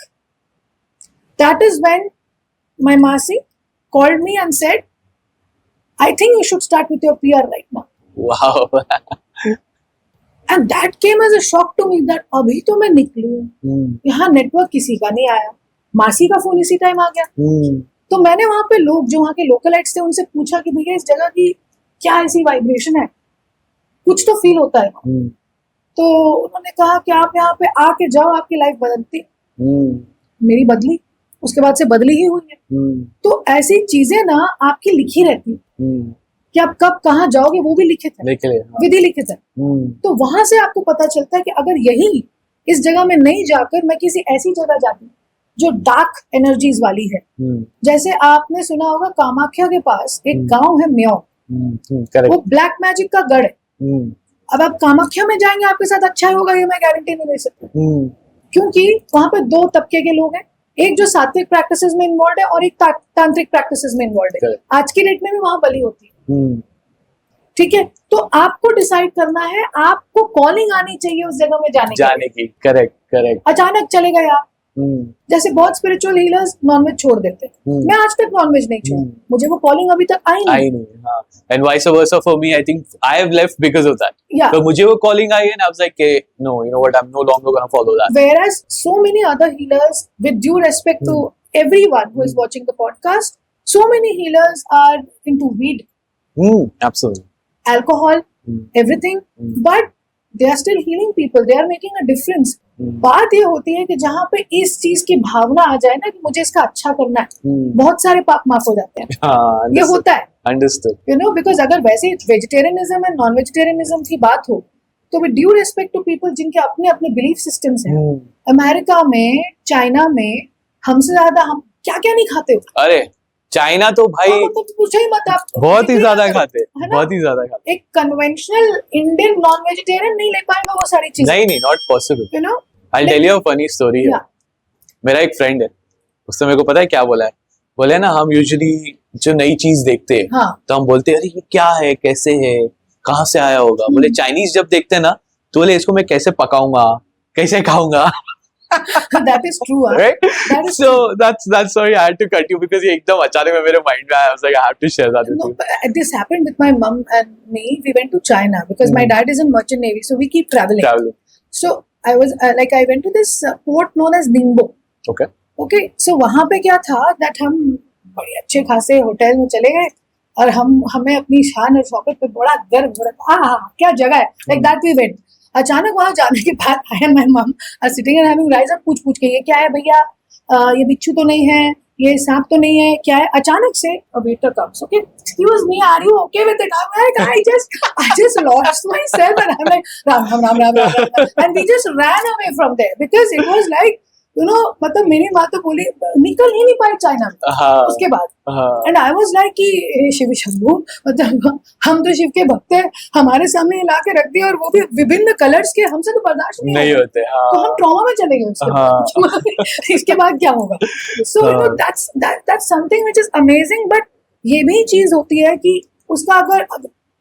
that is when my masi called me and said, I think you should start with your PR right now. Wow. And that came as a shock to me that अभी तो मैं निकली हूँ, यहाँ network किसी का नहीं आया, मासी का फोन इसी टाइम आ गया. तो मैंने वहाँ पे लोग जो वहाँ के लोकलाइट्स थे उनसे पूछा कि भैया इस जगह की क्या ऐसी वाइब्रेशन है, कुछ तो फील होता है. तो उन्होंने कहा कि आप यहाँ पे आके जाओ, आपकी लाइफ बदलती. मेरी बदली, उसके बाद से बदली ही हुई है. तो ऐसी चीजें ना आपकी लिखी रहती है कि आप कब कहाँ जाओगे, वो भी लिखित है, विधि लिखित है. तो वहां से आपको पता चलता है कि अगर यही इस जगह में नहीं जाकर मैं किसी ऐसी जगह जाती जो डार्क एनर्जीज वाली है. जैसे आपने सुना होगा कामाख्या के पास एक गांव है म्यों, वो ब्लैक मैजिक का गढ़ है. अब आप कामाख्या में जाएंगे, आपके साथ अच्छा ही होगा, ये मैं गारंटी नहीं दे सकती, क्योंकि वहां पे दो तबके के लोग हैं. एक जो सात्विक प्रैक्टिसेस में इन्वॉल्व है और एक तांत्रिक प्रैक्टिसेस में इन्वॉल्व है. आज की डेट में भी वहां बलि होती है, ठीक है. तो आपको डिसाइड करना है, आपको कॉलिंग आनी चाहिए उस जगह में जाने की. करेक्ट. अचानक चले गए आप, जैसे बहुत स्पिरिचुअल हीलर्स नॉनवेज छोड़ देते हैं. मैं आज तक नॉनवेज नहीं छोड़ा, मुझे वो कॉलिंग अभी तक आई नहीं. And vice versa for me, I think I have left because of that. Yeah. तो मुझे वो calling I and I was like, no, you know what, I'm no longer going to follow that. Whereas so many other healers, with due respect to everyone who is watching the podcast, so many healers are into weed, absolutely, alcohol, everything, but they are still healing people. They are making a difference. बात ये होती है कि जहाँ पे इस चीज की भावना आ जाए ना कि मुझे इसका अच्छा करना है, बहुत सारे पाप माफ हो जाते हैं. ये होता है, अंडरस्टूड. बिकॉज अगर वैसे वेजिटेरियनिज्म एंड नॉन वेजिटेरियनिज्म की बात हो, तो with due respect to people जिनके अपने अपने बिलीफ सिस्टम्स हैं, अमेरिका में, चाइना में हमसे ज्यादा हम क्या क्या नहीं खाते हो. अरे चाइना तो भाई पूछो ही मत आप, बहुत ही ज्यादा खाते, बहुत ही ज्यादा खाते. एक कन्वेंशनल इंडियन नॉन वेजिटेरियन नहीं ले पाएगा वो सारी चीजें. नहीं, not possible. I'll tell you a funny story है. मेरा एक फ्रेंड है, उसने मेरे को पता है क्या बोला है. बोले ना, हम यूजुअली जो नई चीज देखते हैं, तो हम बोलते हैं अरे ये क्या है, कैसे है, कहाँ से आया होगा. बोले चाइनीज जब देखते हैं ना, तो बोले इसको मैं कैसे पकाऊंगा, कैसे खाऊंगा. That is true, right? That is so true. That's sorry I had to cut you because ये एकदम अचानक में मेरे माइंड में आया. I was like I have to share that with you. This happened with my mom and me. We went to China because my dad is in merchant navy, so we keep traveling. So I was I went to this port known as Ningbo. Okay. So वहाँ पे क्या था that हम बड़े अच्छे खासे hotel में चले गए और हमें अपनी शान और शौकत पे बड़ा गर्व हो रहा था, हाँ क्या जगह है, लाइक दैट वी वेंट। अचानक वहां जाने के बाद I and my mum are sitting and having rice, पूछ के ये क्या है भैया, ये बिच्छू तो नहीं है, ये सांप तो नहीं है, क्या है? अचानक से waiter comes, okay, excuse me, are you okay with it? I just lost myself and I like Ram Ram Ram Ram Ram, and we just ran away from there because it was like you know, मतलब मेरी माँ तो बोली निकल ही नहीं पाई China में उसके बाद। एंड आई वाज लाइक कि हे शिव शंभू, मतलब हम तो शिव के भक्त हैं, हमारे सामने ला के रख दिया और वो भी विभिन्न कलर्स के, हमसे तो बर्दाश्त नहीं होते। तो हम ट्रॉमा में चले गए उसके बाद। इसके बाद क्या होगा? So you know that's something which is amazing. But ये भी चीज होती है कि उसका अगर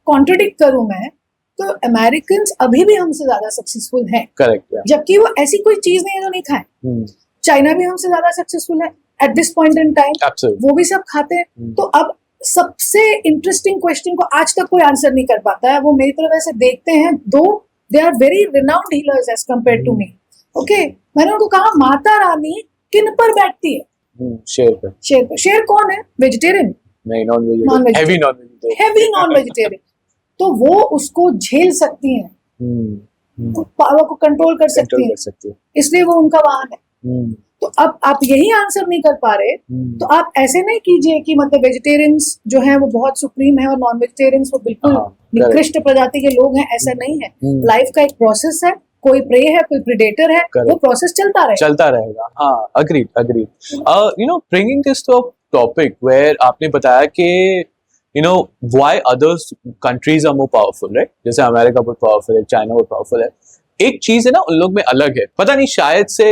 कॉन्ट्रडिक्ट करूं मैं, तो अमेरिकन अभी भी हमसे ज्यादा सक्सेसफुल हैं। करेक्ट, जबकि वो ऐसी कोई चीज नहीं है जो नहीं खाए। चाइना भी हमसे ज्यादा सक्सेसफुल है at this point in time, वो भी सब खाते हैं। तो अब सबसे इंटरेस्टिंग क्वेश्चन को आज तक कोई आंसर नहीं कर पाता है, वो मेरी तरफ ऐसे देखते हैं, though they are very renowned healers as compare to me. Okay, मैंने उनको कहा माता रानी किन पर बैठती है? शेर पर। शेर पर। शेर कौन है? वेजिटेरियन? नहीं, non vegetarian, heavy non vegetarian. तो वो उसको झेल सकती हैं, तो पावर को कंट्रोल कर सकती हैं, इसलिए वो उनका वाहन है। तो अब आप यही आंसर नहीं कर पा रहे, तो आप ऐसे नहीं कीजिए कि मतलब वेजिटेरियंस जो हैं वो बहुत सुप्रीम है और नॉन वेजिटेरियंस वो बिल्कुल निकृष्ट प्रजाति के लोग हैं, ऐसा नहीं है। लाइफ का एक प्रोसेस है, कोई प्रे है, कोई प्रेडेटर है, वो प्रोसेस चलता रहेगा। हाँ, agreed. You know, bringing this to a topic where आपने बताया कि you know why other countries are more powerful, right? जैसे अमेरिका बहुत पावरफुल है, चाइना बहुत पावरफुल है। एक चीज है ना उन लोग में अलग है, पता नहीं शायद से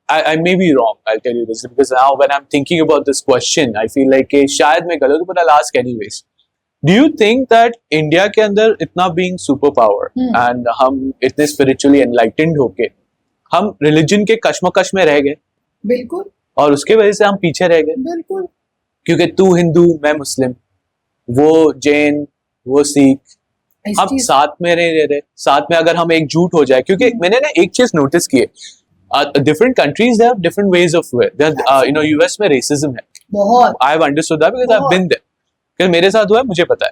I may be wrong, I'll tell you this because now when I'm thinking about this question I feel like कि शायद मैं गलत हूँ, but I'll ask anyways. Do you think that India के अंदर इतना being super power and हम इतने spiritually enlightened होके हम religion के कश्मकश में रह गए? बिल्कुल। और उसके वजह से हम पीछे रह गए? बिल्कुल। क्योंकि तू हिंदू, मैं मुस्लिम, वो जैन, वो सिख, हम साथ में नहीं रह रहे। साथ में अगर हम एकजुट हो जाए, क्योंकि मैंने ना एक चीज नोटिस की है, different countries they have different ways of way. You know, US में रेसिज्म है बहुत। I have understood that because I have been there, क्योंकि मेरे साथ हुआ है, मुझे पता है।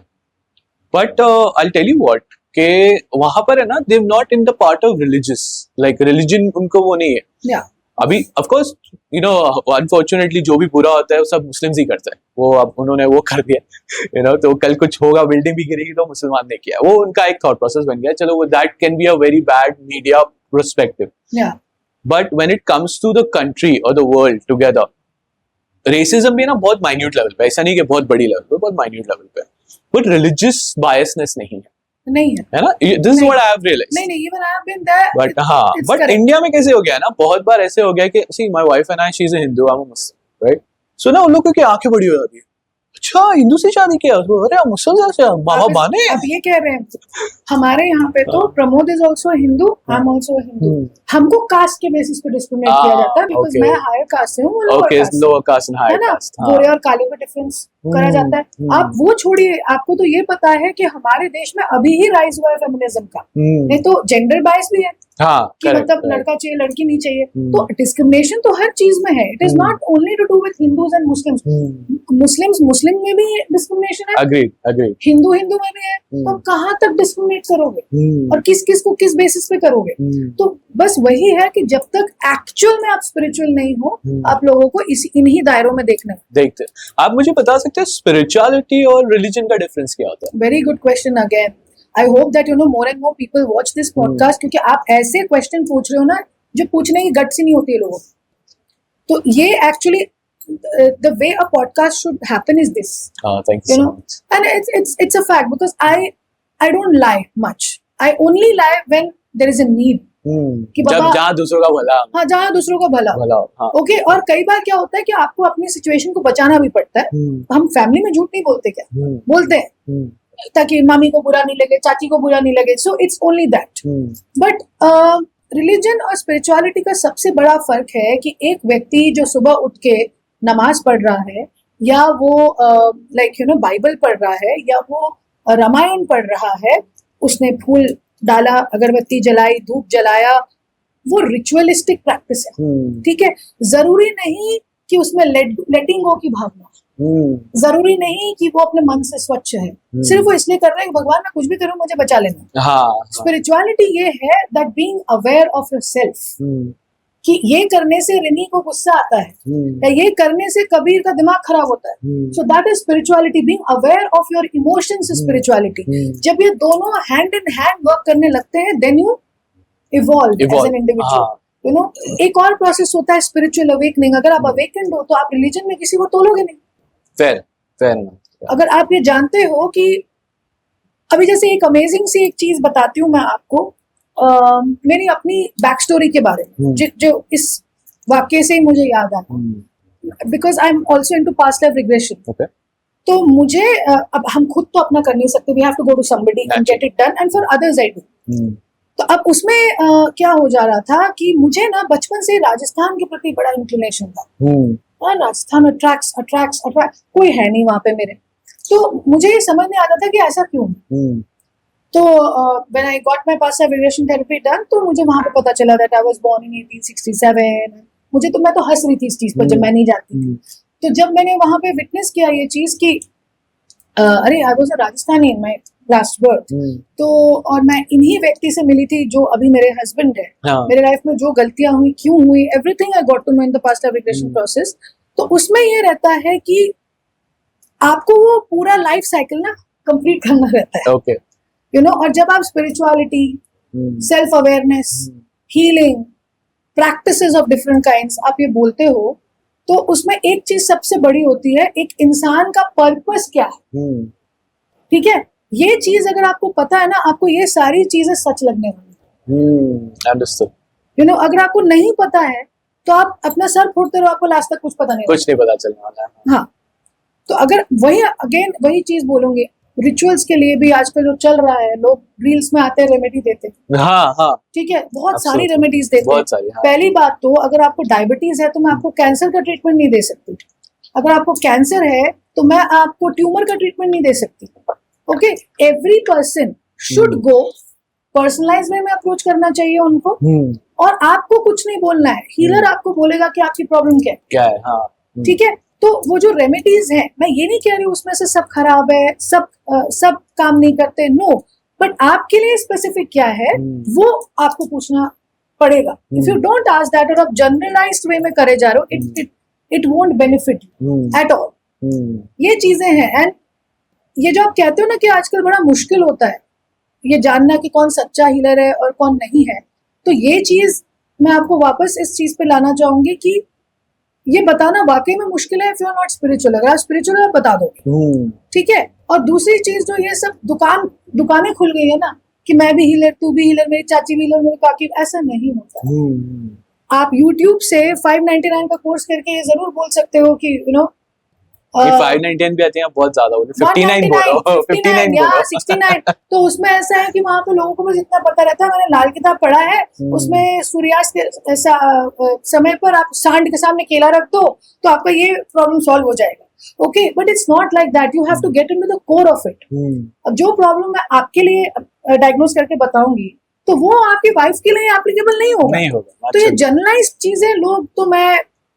But I will tell you what, के वहां पर है ना, they are not in the part of religious, like religion उनको वो नहीं है। अभी of course you know, unfortunately जो भी बुरा होता है वो सब मुस्लिम्स ही करते हैं, वो अब उन्होंने वो कर दिया, यू नो, तो कल कुछ होगा, बिल्डिंग भी गिरेगी तो मुसलमान ने किया, वो उनका एक थॉट प्रोसेस बन गया। चलो, वो that can be a very bad media perspective, but when it comes to the country और द वर्ल्ड टुगेदर, रेसिज्म भी ना बहुत माइन्यूट लेवल पे, ऐसा नहीं कि बहुत बड़ी लेवल पे, बहुत माइन्यूट लेवल पे, बट रिलीजियस बायसनेस नहीं है ना। This is what I have realised. नहीं, even I have been there. But हाँ, बट इंडिया में कैसे हो गया ना, बहुत बार ऐसे हो गया कि see my wife and I, she is a Hindu, I am a Muslim, right? So ना उन लोगों की आंखें बड़ी हो जाती है, अच्छा हिंदू से शादी किया, अरे मुसलमान से मामा बाने। अब ये कह रहे हैं हमारे यहाँ पे तो Pramod is also Hindu, I am also Hindu, हमको कास्ट के बेसिस पे डिस्क्रिमिनेट किया जाता है, बिकॉज़ मैं हायर कास्ट से हूँ, वो lower caste and higher caste, गोरे और काले में डिफरेंस करा जाता है। आप वो छोड़िए, आपको तो ये पता है कि हमारे देश में अभी ही राइज हुआ है फेमिनिज्म का, नहीं तो जेंडर बायस भी है, कि मतलब लड़का चाहिए, लड़की नहीं चाहिए। तो डिस्क्रिमिनेशन तो हर चीज में है, it is not only to do with Hindus and Muslims. Muslim में भी डिस्क्रिमिनेशन है, अग्रीड। हिंदू में भी है, तो कहाँ तक डिस्क्रिमिनेट करोगे और किस को किस बेसिस पे करोगे? तो बस वही है कि जब तक एक्चुअल में आप स्पिरिचुअल नहीं हो, आप लोगों को इन्हीं दायरों में देखते। आप मुझे बता सकते हैं स्पिरिचुअलिटी और रिलीजन का डिफरेंस क्या होता है? Very good question again. I hope that you know more and more people watch this podcast, क्योंकि आप ऐसे क्वेश्चन पूछ रहे हो ना जो पूछने की गट्स ही नहीं होती है लोगों। तो ये actually the way a podcast should happen is this. Thank you so much. And it's a fact because I don't lie much. I only lie when there is a need. कि जहाँ दूसरों का भला, हाँ, जहाँ दूसरों का भला, हाँ। ओके। और कई बार क्या होता है कि आपको अपनी सिचुएशन को बचाना भी पड़ता है। हम फैमिली में झूठ नहीं बोलते, क्या बोलते हैं, ताकि मामी को बुरा नहीं लगे, चाची को बुरा नहीं लगे। So it's only that. But religion और स्पिरिचुअलिटी का सबसे बड़ा फर्क है कि एक व्यक्ति जो सुबह उठ के नमाज पढ़ रहा है, या वो लाइक यू नो बाइबल पढ़ रहा है, या वो रामायण पढ़ रहा है, उसने फूल डाला, अगरबत्ती जलाई, धूप जलाया, वो रिचुअलिस्टिक प्रैक्टिस है, ठीक है। जरूरी नहीं कि उसमें लेटिंग गो की भावना, जरूरी नहीं कि वो अपने मन से स्वच्छ है, सिर्फ वो इसलिए कर रहे हैं कि भगवान मैं कुछ भी करूं मुझे बचा लेना। हाँ, स्पिरिचुअलिटी ये है that being aware of yourself, कि ये करने से रिनी को गुस्सा आता है या ये करने से कबीर का दिमाग खराब होता है। So that is spirituality, being aware of your emotions. Spirituality जब ये दोनों हैंड इन हैंड वर्क करने लगते हैं, then you evolve as an individual. You know, एक और प्रोसेस होता है स्पिरिचुअल अवेकनिंग। अगर आप अवेकन्ड हो तो आप रिलीजन में किसी को तोलोगे नहीं। फेयर। अगर आप ये जानते हो कि अभी जैसे एक अमेजिंग सी एक चीज बताती हूँ मैं आपको, मेरी अपनी बैक स्टोरी के बारे में, जो इस वाक्य से ही मुझे याद आया, because I am also into past life regression. तो मुझे अब हम खुद तो अपना कर नहीं सकते, we have to go to somebody and get it done, and for others I do. तो अब उसमें क्या हो जा रहा था कि मुझे ना बचपन से राजस्थान के प्रति बड़ा इंक्लिनेशन था। राजस्थान अट्रैक्ट्स, कोई है नहीं वहां पे मेरे, तो मुझे ये समझ नहीं आता था कि ऐसा क्यों। तो when I got my past life regression therapy done, तो मुझे वहां पे पता चला that I was born in 1867। मुझे तो, मैं तो हंस रही थी इस चीज पर जब मैं नहीं जानती थी। तो जब मैंने वहां पे विटनेस किया ये चीज कि अरे I was a Rajasthani in my last birth, तो और मैं इन्हीं व्यक्ति से मिली थी जो अभी मेरे हस्बैंड है। मेरे लाइफ में जो गलतियां हुई, क्यों हुई, everything I got to know in the past life regression process. तो उसमें ये रहता है कि आपको वो पूरा लाइफ साइकिल ना कंप्लीट करना रहता है। ओके, यू नो, और जब आप spirituality, self awareness, healing, practices of different kinds आप ये बोलते हो, तो उसमें एक चीज सबसे बड़ी होती है, एक इंसान का पर्पस क्या है। ठीक है, ये चीज अगर आपको पता है ना, आपको ये सारी चीजें सच लगने वाली। अंडरस्टूड। यू नो, अगर आपको नहीं पता है तो आप अपना सर फोड़ते रहो, आपको लास्ट तक कुछ पता नहीं पता चलने वाला है। हाँ, तो अगर वही चीज बोलूंगी, रिचुअल्स के लिए भी आजकल जो चल रहा है, लोग रील्स में आते हैं, रेमेडी देते हैं। हाँ, ठीक है, बहुत सारी रेमेडीज देते हैं। हाँ। पहली बात तो, अगर आपको डायबिटीज है तो मैं आपको कैंसर का ट्रीटमेंट नहीं दे सकती। अगर आपको कैंसर है तो मैं आपको ट्यूमर का ट्रीटमेंट नहीं दे सकती। Okay, every person should go, personalise way में अप्रोच करना चाहिए उनको, और आपको कुछ नहीं बोलना है। हीलर आपको बोलेगा कि आपकी प्रॉब्लम क्या है। हाँ, ठीक है। तो वो जो रेमेडीज हैं, मैं ये नहीं कह रही उसमें से सब खराब है, सब काम नहीं करते, नो, बट आपके लिए स्पेसिफिक क्या है वो आपको पूछना पड़ेगा। If you don't ask that, और आप जनरलाइज्ड वे में करे जा रहे हो, it won't benefit at all. ये चीजें हैं। एंड ये जो आप कहते हो ना कि आजकल बड़ा मुश्किल होता है ये जानना कि कौन सच्चा हीलर है और कौन नहीं है, तो ये चीज मैं आपको वापस इस चीज पे लाना चाहूंगी कि ये बताना वाकई में मुश्किल है। If you are not spiritual, अगर आप स्पिरिचुअल आप बता दोगे, ठीक है। और दूसरी चीज, जो ये सब दुकानें खुल गई है ना, कि मैं भी हीलर, तू भी हीलर, मेरी चाची भी हीलर, मेरी काकी, ऐसा नहीं होता। आप YouTube से 599 का कोर्स करके ये जरूर बोल सकते हो कि 599 भी आते हैं, बहुत ज्यादा, 59 बोलो, 59 या 69। तो उसमें ऐसा है कि वहां पे लोगों को बस इतना पता रहता है, मैंने लाल किताब पढ़ा है, उसमें सूर्यास्त के समय पर आप सांड के सामने केला रख दो तो आपका ये प्रॉब्लम सॉल्व हो जाएगा। Okay, but it's not like that, you have to get into the core of it. अब जो प्रॉब्लम मैं आपके लिए डायग्नोस करके बताऊंगी, तो वो आपकी वाइफ के लिए एप्लीकेबल नहीं होगा। तो ये जनरलाइज चीजें लोग, तो मैं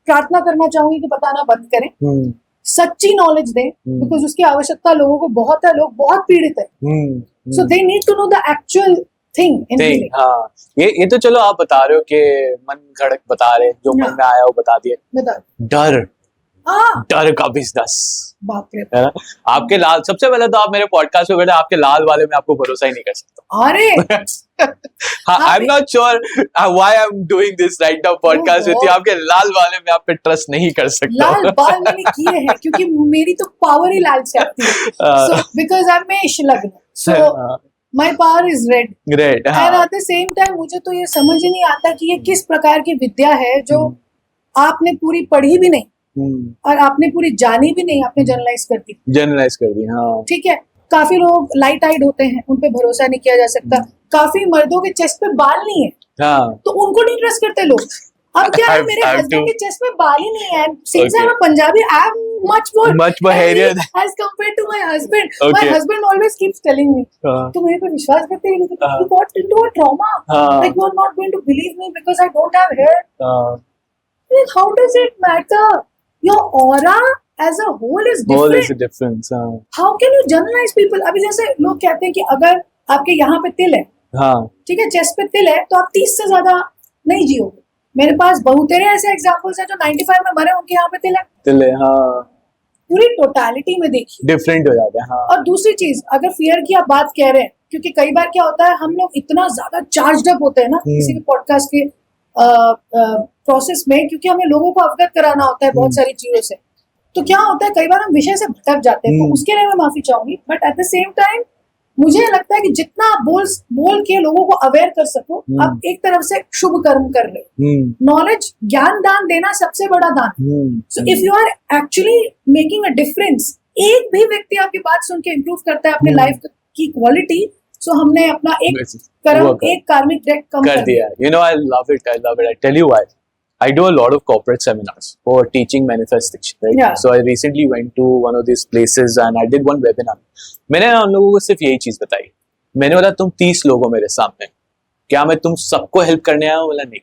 प्रार्थना करना चाहूंगी कि बताना बंद करें, सच्ची नॉलेज दें, बिकॉज उसकी आवश्यकता लोगों को बहुत है, लोग बहुत पीड़ित है। So they need to know the actual thing in healing. हाँ, ये तो चलो आप बता रहे हो कि मन घड़क बता रहे, जो मन में आया वो बता दिए। डर का बिजनेस, बाप रे, है ना? आपके लाल, सबसे पहले तो आप मेरे पॉडकास्ट पे बैठे, आपके लाल वाले में आपको भरोसा ही नहीं कर सकता। अरे आई am not sure why I am doing this right now podcast with you. आपके लाल वाले में आप पे ट्रस्ट नहीं कर सकता। लाल बाल मैंने किए हैं क्योंकि मेरी तो पावर ही लाल से आती है। सो बिकॉज़ आई एम मेष लग्न, so my power is red. And at the same time मुझे तो ये समझ ही नहीं आता कि ये किस प्रकार की विद्या है जो आपने पूरी पढ़ी भी नहीं और आपने पूरी जानी भी नहीं, आपने जनरलाइज कर दी। हाँ, ठीक है। काफी लोग लाइट आइड होते हैं, उन पे भरोसा नहीं किया जा सकता। काफी मर्दों के चेस्ट पे बाल नहीं है, तो उनको नहीं ट्रस्ट करते लोग। अब क्या है, मेरे हस्बैंड के चेस्ट में बाल ही नहीं है, since I am Punjabi, I am much more hairier as compared to my husband. My husband always keeps telling me, "तुम मेरे पे विश्वास करते हो? You got into a trauma. Like you are not going to believe me because I don't have hair." Like, how does it matter? Your aura as a whole is Whole is a different. difference. हाँ How can you generalize people? अभी जैसे लोग कहते हैं कि अगर आपके यहाँ पे तिल है, हाँ ठीक है, चेस्ट पे तिल है, तो आप 30 से ज्यादा नहीं जियोगे। मेरे पास बहुतेरे ऐसे एग्जांपल्स हैं जो 95 में मरे, उनके यहाँ पे तिल है। तिल है, हाँ पूरी टोटालिटी में देखिए। डिफरेंट हो जाता है। हाँ और दूसरी चीज, अगर फियर की आप बात कह रहे हैं, क्योंकि कई बार क्या होता है, हम लोग इतना ज्यादा चार्ज अप होते हैं ना किसी भी पॉडकास्ट के प्रोसेस में, क्योंकि हमें लोगों को अवगत कराना होता है बहुत सारी चीजों से, तो क्या होता है कई बार हम विषय से भटक जाते हैं, तो उसके लिए मैं माफी चाहूंगी। But at the same time मुझे लगता है कि जितना आप बोल के लोगों को अवेयर कर सको, आप एक तरफ से शुभ कर्म कर रहे हो। नॉलेज, ज्ञान दान देना सबसे बड़ा दान। So if you are actually making a difference, एक भी व्यक्ति आपकी बात सुन के इम्प्रूव करता है अपनी लाइफ की क्वालिटी, सो हमने अपना एक कर्म, एक कार्मिक डेट कम कर दिया। You know, I love it. I tell you why. I do a lot of corporate seminars for teaching manifestation, right? Yeah. So I recently went to one of these places and I did one webinar. मैंने उन लोगों को सिर्फ यही चीज बताई। मैंने बोला तुम 30 लोग हो मेरे सामने, क्या मैं तुम सबको हेल्प करने आया हूँ? बोला नहीं,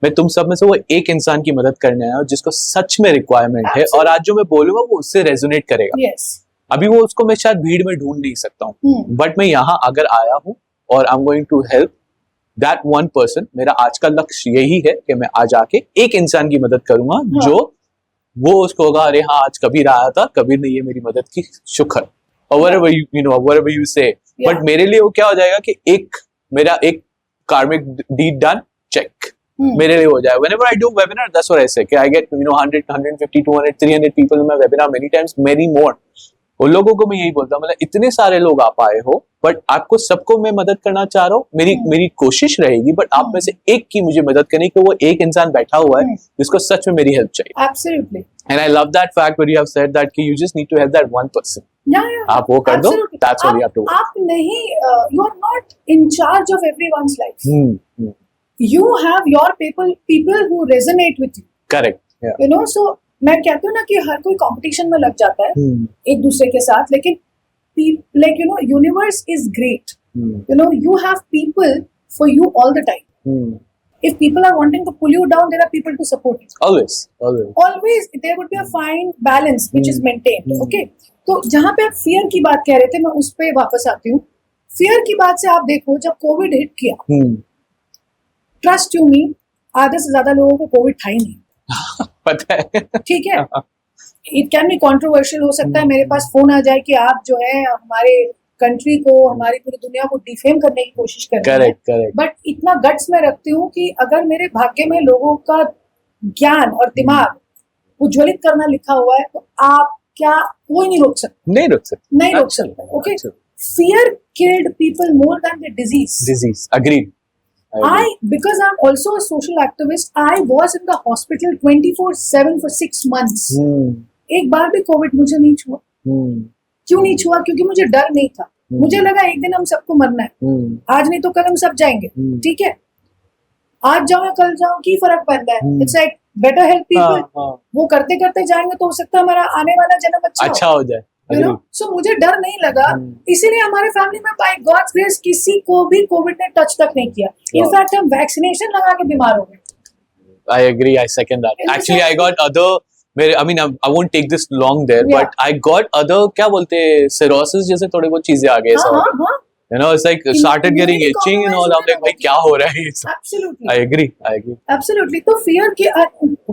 मैं तुम सब में से वो एक इंसान की मदद करने आया हूँ जिसको सच में रिक्वायरमेंट है, और आज जो मैं बोलूंगा वो उससे रेजोनेट करेगा। Yes. अभी वो उसको मैं शायद भीड़ में ढूंढ नहीं सकता हूँ, बट मैं यहाँ अगर आया हूँ और I am going to help that one person. मेरा आज का लक्ष्य यही है कि मैं आज आके एक इंसान की मदद करूंगा, जो वो उसको होगा अरे हाँ आज कबीर आया था, कबीर ने ये मेरी मदद की, शुक्र, और whatever you say। बट मेरे लिए वो क्या हो जाएगा कि मेरा एक कार्मिक डीड डन, चेक मेरे लिए हो जाए। Whenever I do webinar, that's what I say, कि I get 100, 150, 200, 300 people in my webinar, many times many more। उन लोगों को मैं यही बोलता हूँ, मतलब इतने सारे लोग आप आए हो, बट आपको सबको मैं मदद करना चाह रहा हूँ, मेरी कोशिश रहेगी, बट आप में से एक की मुझे मदद करनी, कि वो एक इंसान बैठा हुआ है जिसको सच में मेरी हेल्प चाहिए। Absolutely. And I love that fact where you have said that कि you just need to help that one person। Yeah. आप वो कर दो, that's what you have to do। आप नहीं, you are not in charge of everyone's life। You have your people who resonate with you। Correct। Yeah। You know, so मैं कहती हूँ ना कि हर कोई कंपटीशन में लग जाता है एक दूसरे के साथ, लेकिन like you know, universe is great। You know, you have people for you all the time। If people are wanting to pull you down, there are people to support you। Always there would be a fine balance which is maintained। Okay, तो जहाँ पे आप fear की बात कह रहे थे, मैं उस पे वापस आती हूँ। fear की बात से आप देखो, जब कोविड हिट किया, ट्रस्ट यू मी, आधे से ज्यादा लोगों को कोविड था ही नहीं। पता है, ठीक है, इट कैन बी कॉन्ट्रोवर्शियल हो सकता है, मेरे पास फोन आ जाए कि आप जो है हमारे कंट्री को, हमारी पूरी दुनिया को डिफेम करने की कोशिश कर रहे हैं, बट इतना गट्स मैं रखती हूँ कि अगर मेरे भाग्य में लोगों का ज्ञान और दिमाग उज्ज्वलित करना लिखा हुआ है, तो आप क्या, कोई नहीं रोक सकता। Okay, fear killed people more than the disease. agreed। Because I'm also a social activist, I was in the hospital 24/7 for 6 months। एक बार भी कोविड मुझे नहीं छुआ। क्यों नहीं छुआ? क्योंकि मुझे डर नहीं था। मुझे लगा एक दिन हम सबको मरना है, आज नहीं तो कल हम सब जाएंगे। ठीक है, आज जाओ या कल जाओ, की फर्क पड़ता है? It's like better help people. वो करते करते जाएंगे तो हो सकता है हमारा आने वाला जन्म अच्छा हो जाए। So, मुझे डर नहीं लगा, इसीलिए हमारे फैमिली में बाय गॉड्स ग्रेस किसी को भी कोविड ने टच तक नहीं किया। इनफैक्ट हम वैक्सीनेशन लगा के बीमार हो गए। I agree, I second that। Actually, I got other, I mean, I won't take this long there, but I got other, क्या बोलते हैं, cirrhosis जैसे थोड़े बहुत चीजें आ गए। You know, it's like started getting itching and all। I'm like, भाई क्या हो रहा है ये सब? Absolutely। I agree। Absolutely। तो fear के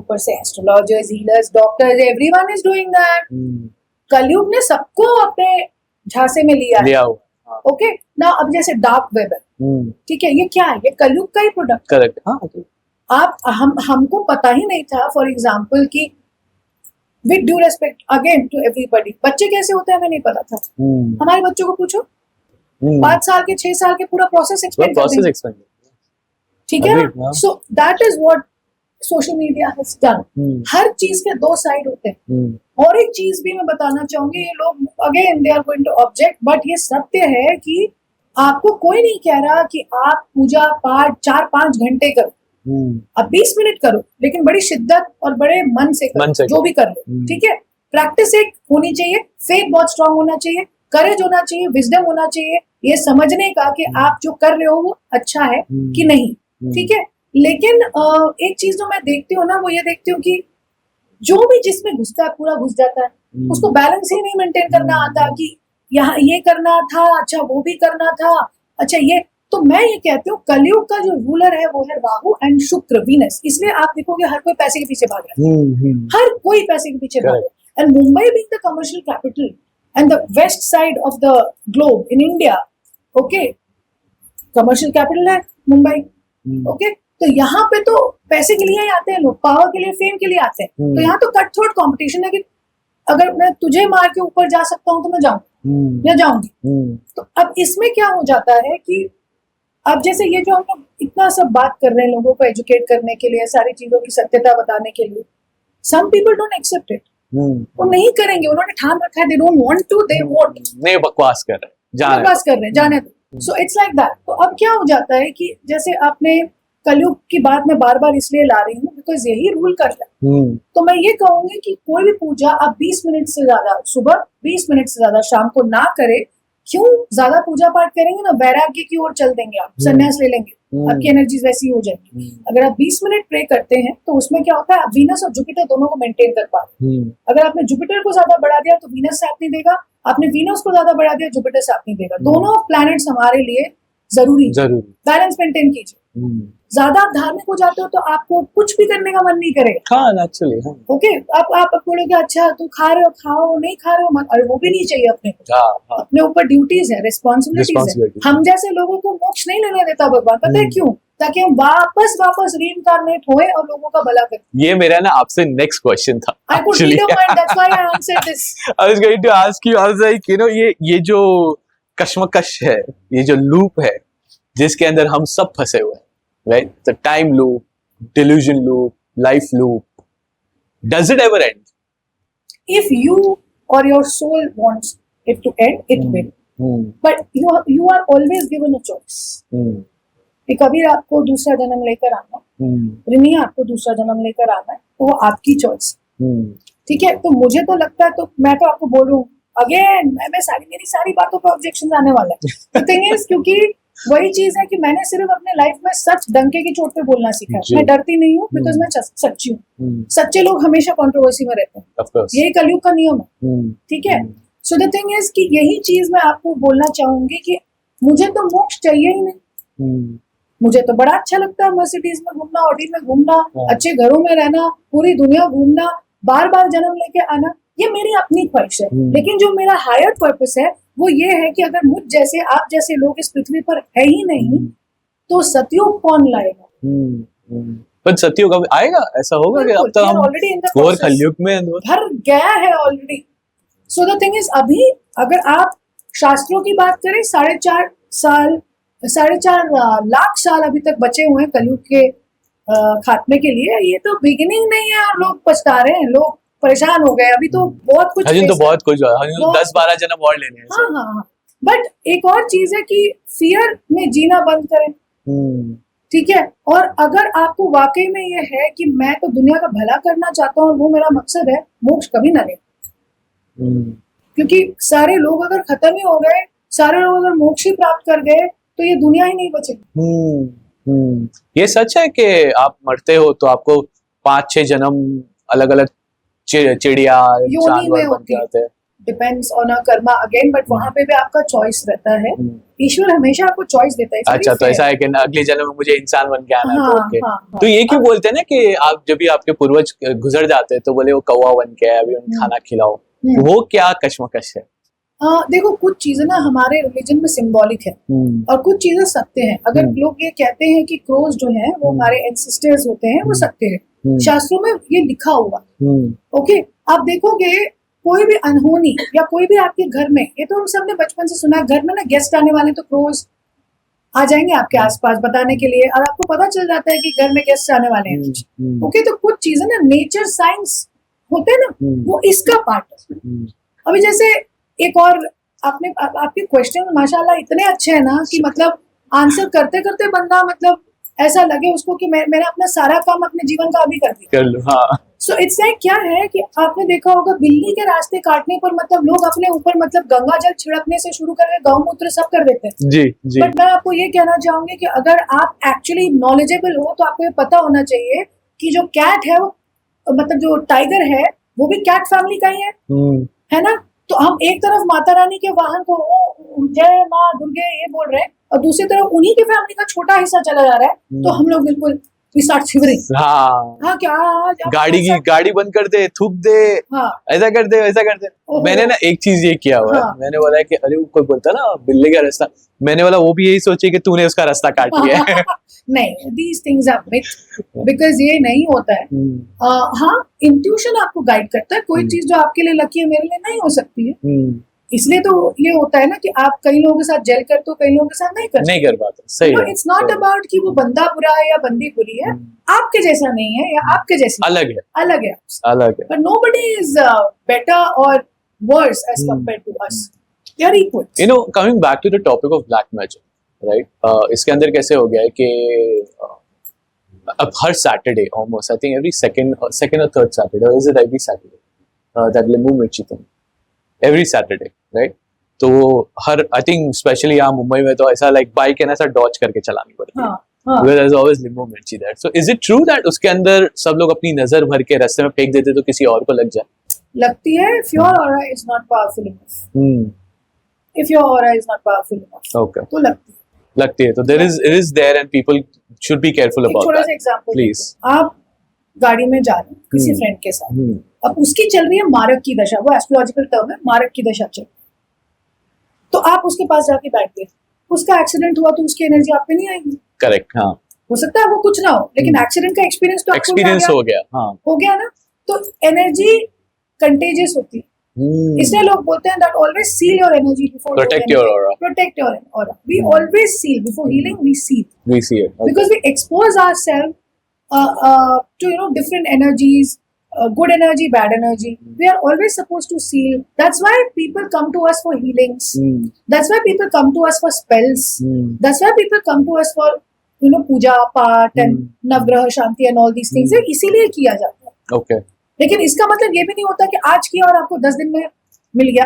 ऊपर से astrologers, healers, doctors, everyone is doing that। कलयुग ने सबको अपने झांसे में लिया है। ओके, ना अब जैसे डार्क वेब है, ठीक है, ये क्या है? ये कलयुग का ही प्रोडक्ट। करेक्ट। आप हमको पता ही नहीं था, फॉर एग्जाम्पल, कि with due respect again to everybody, बच्चे कैसे होते हैं हमें नहीं पता था। हमारे बच्चों को पूछो, 5 साल के 6 साल के पूरा प्रोसेस एक्सप्लेन कर देंगे। ठीक है, so that is what social media has done. हर चीज के 2 साइड होते हैं। और एक चीज भी मैं बताना चाहूंगी, ये लोग again they are going to object, but ये सत्य है कि आपको कोई नहीं कह रहा कि आप पूजा पाठ 4-5 घंटे करो, आप 20 मिनट करो, लेकिन बड़ी शिद्दत और बड़े मन से करो, जो भी कर लो। ठीक है, प्रैक्टिस एक होनी चाहिए, फेथ बहुत स्ट्रांग होना चाहिए, करेज होना चाहिए, विजडम होना चाहिए, ये समझने का कि आप जो कर रहे हो वो अच्छा है कि नहीं। ठीक है, लेकिन एक चीज जो मैं देखती हूँ ना, वो ये देखती हूँ कि जो भी जिसमें घुसता है पूरा घुस जाता है, उसको बैलेंस ही नहीं मेंटेन करना आता कि यहाँ ये करना था, अच्छा वो भी करना था, अच्छा ये। तो मैं ये कहती हूँ कलयुग का जो रूलर है वो है राहु एंड शुक्र, वीनस। इसलिए आप देखोगे हर कोई पैसे के पीछे भाग रहा है, हर कोई पैसे के पीछे भाग रहा है। And Mumbai being the commercial capital and the west side of the globe in India, okay, commercial capital है मुंबई, ओके। तो यहाँ पे तो पैसे के लिए ही आते हैं लोग, पावर के लिए, फेम के लिए आते हैं। तो यहाँ तो कट थ्रोट कॉम्पिटिशन है कि अगर मैं तुझे मार के ऊपर जा सकता हूँ तो मैं जाऊंगी। तो अब इसमें क्या हो जाता है कि अब जैसे ये जो हम लोग इतना सब बात कर रहे हैं लोगों को एजुकेट करने के लिए, सारी चीजों की सत्यता बताने के लिए, some people don't accept it. वो नहीं करेंगे, उन्होंने ठान रखा है, they don't want to, they won't, नहीं बकवास कर रहे हैं, जाने दो। So it's like that. तो अब क्या हो जाता है कि जैसे आपने कलयुग की बात मैं बार बार इसलिए ला रही हूँ बिकॉज यही रूल करता है। तो मैं ये कहूंगी कि कोई भी पूजा आप 20 मिनट से ज्यादा सुबह, 20 मिनट से ज्यादा शाम को ना करे। क्यों? ज्यादा पूजा पाठ करेंगे ना, वैराग्य की ओर चल देंगे, आप संन्यास ले लेंगे, आपकी एनर्जी वैसी हो जाएगी। अगर आप 20 मिनट प्रे करते हैं तो उसमें क्या होता है, आप वीनस और जुपिटर दोनों को मेंटेन कर पाते हैं। अगर आपने जुपिटर को ज्यादा बढ़ा दिया तो वीनस साथ नहीं देगा, आपने वीनस को ज्यादा बढ़ा दिया जुपिटर साथ नहीं देगा। दोनों प्लैनेट्स हमारे लिए जरूरी, बैलेंस मेंटेन कीजिए। ज्यादा आप धार्मिक हो जाते हो तो आपको कुछ भी करने का मन नहीं करेगा। हाँ, नेचुरली, हाँ। ओके, आप बोलोगे अच्छा तू खा रहे हो खाओ, नहीं खा रहे हो मत, अरे वो भी नहीं चाहिए अपने को। हाँ। अपने ऊपर ड्यूटीज है, रिस्पॉन्सिबिलिटीज है। हम जैसे लोगों को मोक्ष नहीं लेने देता भगवान, पता है क्यों? ताकि हम वापस रीइंकार्नेट होए और लोगों का भला करें। ये मेरा ना आपसे नेक्स्ट क्वेश्चन था। I could read your mind, that's why I answered this. I was going to ask you, I was like, you know, ये जो कश्मकश है, ये जो लूप है जिसके अंदर हम सब फंसे हुए हैं, right? The time loop, delusion loop, life loop. Does it ever end? If you or your soul wants it to end, it will. But you are always given a choice. कि कभी आपको दूसरा जन्म लेकर आना, रिनी आपको दूसरा जन्म लेकर आना है, तो वो आपकी चॉइस, ठीक है। तो मुझे तो लगता है, तो मैं तो आपको बोलूं अगेन, मेरी सारी बातों पर ऑब्जेक्शन आने वाला है। थिंग इज, क्योंकि वही चीज है कि मैंने सिर्फ अपने लाइफ में सच डंके की चोट पे बोलना सीखा है। मैं डरती नहीं हूँ बिकॉज मैं सच्ची हूँ। सच्चे लोग हमेशा कंट्रोवर्सी में रहते हैं, यही कलयुग का नियम है, ठीक है। सो द थिंग इज कि यही चीज मैं आपको बोलना चाहूंगी कि मुझे तो मोक्ष चाहिए ही नहीं। मुझे तो बड़ा अच्छा लगता है मर्सिडीज में घूमना, ऑडी में घूमना, अच्छे घरों में रहना, पूरी दुनिया घूमना, बार बार जन्म लेके आना, ये मेरी अपनी ख्वाहिश है। लेकिन जो मेरा हायर पर्पस है वो ये है कि अगर मुझ जैसे, आप जैसे लोग इस पृथ्वी पर है ही नहीं तो सतयुग कौन लाएगा? पर सतयुग अब आएगा, ऐसा होगा कि अब तक हम ऑलरेडी घोर कलयुग में भर गया है already. So the thing is, अभी अगर आप शास्त्रों की बात करें, 4.5 लाख साल अभी तक बचे हुए हैं कलयुग के खात्मे के लिए। ये तो बिगिनिंग नहीं है और लोग पछता रहे हैं, लोग परेशान हो गए। अभी तो बहुत कुछ, तो बहुत कुछ 10-12 जन्म और लेने हैं। हाँ। बट एक और चीज है कि फियर में जीना बंद करें, ठीक है। और अगर आपको वाकई में ये है कि मैं तो दुनिया का भला करना चाहता हूँ, वो मेरा मकसद है, मोक्ष कभी ना ले। क्योंकि सारे लोग अगर खत्म ही हो गए, सारे लोग अगर मोक्ष ही प्राप्त कर गए तो ये दुनिया ही नहीं बचेगी। ये सच है कि आप मरते हो तो आपको 5-6 जन्म अलग अलग चिड़िया जानवर बन जाते हैं, depends on a Karma again, but वहां पे भी आपका चॉइस रहता है। ईश्वर हमेशा आपको चॉइस देता है। अच्छा, तो ऐसा है कि अगले जन्म में मुझे इंसान बन के आना है। तो ये क्यों बोलते हैं ना कि आप जब भी आपके पूर्वज गुजर जाते हैं तो बोले वो कौवा बन के आया, अभी उन्हें खाना खिलाओ, वो क्या कश्मकश है? देखो, कुछ चीजें ना हमारे रिलीजन में सिंबॉलिक है और कुछ चीजें सत्य हैं। अगर लोग ये कहते हैं कि क्रोज जो है वो हमारे एंसेस्टर्स होते हैं, वो सत्य है, शास्त्रों में ये लिखा हुआ। ओके, आप देखोगे कोई भी अनहोनी या कोई भी आपके घर में, ये तो हम सब ने बचपन से सुना है, घर में ना गेस्ट आने वाले तो क्रोज आ जाएंगे आपके आसपास बताने के लिए, और आपको पता चल जाता है कि घर में गेस्ट आने वाले हैं। ओके, तो कुछ चीजें ना नेचर साइंस होते हैं ना, वो इसका पार्ट है। अभी जैसे एक और आपके क्वेश्चन माशाल्लाह इतने अच्छे हैं ना कि मतलब आंसर करते करते बंदा मतलब ऐसा लगे उसको कि मैंने अपना सारा काम अपने जीवन का अभी कर दिया। सो इट्स लाइक, क्या है कि आपने देखा होगा बिल्ली के रास्ते काटने पर मतलब लोग अपने ऊपर मतलब गंगा जल छिड़कने से शुरू करके गौमूत्र सब कर देते हैं। जी। बट मैं आपको ये कहना चाहूंगी कि अगर आप एक्चुअली नॉलेजेबल हो तो आपको ये पता होना चाहिए कि जो कैट है वो मतलब जो टाइगर है वो भी कैट फैमिली का ही है ना। तो हम एक तरफ माता रानी के वाहन को जय माँ दुर्गे ये बोल रहे हैं और दूसरी तरफ उन्हीं के फैमिली का छोटा हिस्सा चला जा रहा है, तो हम लोग बिल्कुल we start shivering। हाँ क्या गाड़ी बंद कर दे, थूक दे, ऐसा कर दे वैसा कर दे। मैंने ना एक चीज ये किया हुआ है, मैंने बोला कि अरे कोई बोलता ना बिल्ली का रास्ता, मैंने बोला वो भी यही सोचे कि तूने उसका रास्ता काट लिया है। नहीं, these things are myth, because ये नहीं होता है। हाँ, इंट्यूशन आपको गाइड करता है, कोई चीज जो आपके लिए लकी है मेरे लिए नहीं हो सकती है, इसलिए तो ये होता है ना कि आप कई लोगों के साथ जेल करते हो, कई लोगों के साथ नहीं कर पाते। सही है। इट्स नॉट अबाउट कि वो बंदा बुरा है या बंदी बुरी है, आपके जैसा नहीं है या आपके जैसी अलग है। But nobody is better or worse as compared to us. They are equal. You know, coming back to the topic of black magic, right? इसके अंदर कैसे हो गया है कि अब हर Saturday almost, I think every second or third Saturday, or is it every Saturday? That limbu mirchi thing. Every Saturday, right? तो हर I think especially यहाँ मुंबई में तो ऐसा like बाइक है ना, ऐसा डॉज करके चलानी पड़ती है। Because there's always limbu mirchi there. So is it true that उसके अंदर सब लोग अपनी नजर भर के रास्ते में फेंक देते तो किसी और को लग जाए? लगती है if your aura is not powerful enough. If your aura is not powerful enough. Okay. तो लगती है। तो it is there and people should be careful about that. थोड़ा सा एग्जांपल please. आप गाड़ी में जा रहे हैं किसी फ्रेंड के साथ, अब उसकी चल रही है मारक की दशा, वो एस्ट्रोलॉजिकल टर्म है, मारक की दशा चल, तो आप उसके पास जाके बैठ गए, उसका एक्सीडेंट हुआ तो उसकी एनर्जी आप पे नहीं आएगी। करेक्ट। हाँ, हो सकता है वो कुछ ना हो, लेकिन एक्सीडेंट का एक्सपीरियंस तो एक्सपीरियंस हो गया। हाँ, हो गया ना। तो एनर्जी कंटेजियस होती है, इसलिए लोग बोलते हैं that always seal your energy before protect your aura. We always seal before healing, we seal it because we expose ourself to different energies, good energy, bad energy. We are always supposed to seal. That's why people come to us for healings. That's why people come to us for spells. That's why people come to us for puja, path and navgraha shanti and all these things. इसीलिए किया जाता है। Okay. लेकिन इसका मतलब ये भी नहीं होता कि आज किया और आपको 10 दिन में मिल गया।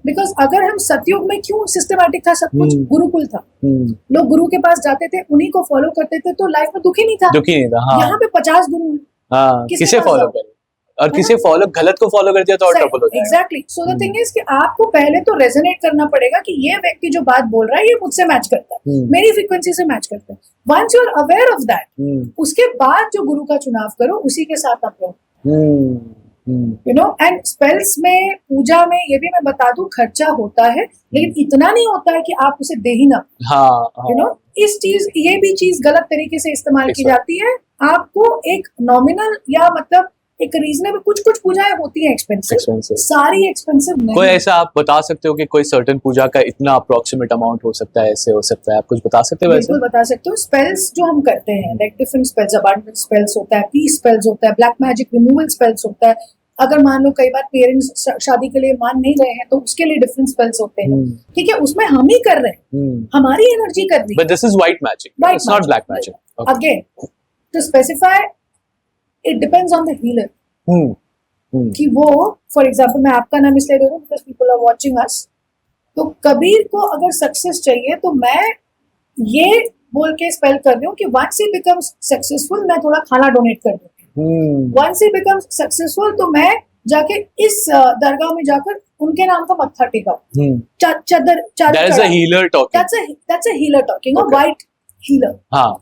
बिकॉज अगर हम सतयुग में क्यों सिस्टमैटिक था, सब कुछ गुरुकुल था, लोग गुरु के पास जाते थे, उन्हीं को फॉलो करते थे, तो लाइफ में दुखी नहीं था। हाँ। यहाँ पे 50 गुरु हैं, किसे फॉलो करें, और किसे फॉलो गलत को फॉलो कर दिया तो और ट्रबल हो जाएगा। Exactly. So the thing is कि आपको पहले तो रेजोनेट करना पड़ेगा कि ये व्यक्ति जो बात बोल रहा है ये मुझसे मैच करता है, मेरी फ्रीक्वेंसी से मैच करता है। Once you are aware of that, उसके बाद जो गुरु का चुनाव करो, उसी के साथ आप रहो। एंड स्पेल्स में, पूजा में, ये भी मैं बता दूं, खर्चा होता है, लेकिन इतना नहीं होता है कि आप उसे दे ही ना। ये भी चीज गलत तरीके से इस्तेमाल की जाती है। आपको एक नॉमिनल या मतलब एक रीजनेबल, कुछ पूजाएं होती हैं एक्सपेंसिव, सारी एक्सपेंसिव नहीं। कोई ऐसा आप बता सकते हो कि कोई सर्टेन पूजा का इतना अप्रोक्सीमेट अमाउंट हो सकता है, ऐसे हो सकता है, आप कुछ बता सकते हो? बिल्कुल बता सकते हो। स्पेल्स जो हम करते हैं, like different spells, abundance spells होता है, पीस स्पेल्स होता है, ब्लैक मैजिक रिमूवल स्पेल्स होता है। अगर मान लो कई बार पेरेंट्स शादी के लिए मान नहीं रहे हैं तो उसके लिए डिफरेंट स्पेल्स होते हैं, ठीक है, उसमें हम ही कर रहे हैं, हमारी एनर्जी कर रही है। But this is white magic, it's not black magic. Again to specify, it depends on the healer कि वो, फॉर एग्जांपल मैं आपका नाम इसलिए ले रहा हूँ because people are watching us, तो कबीर को अगर सक्सेस चाहिए तो मैं ये बोल के स्पेल कर रही हूँ कि वंस ही बिकम्स सक्सेसफुल मैं थोड़ा खाना डोनेट कर दूँ। वंस ही बिकम्स सक्सेसफुल तो मैं जाके इस दरगाह में जाकर उनके नाम का मत्था टेकाऊं, चादर That's a healer talking. That's a healer talking, a white healer. हाँ,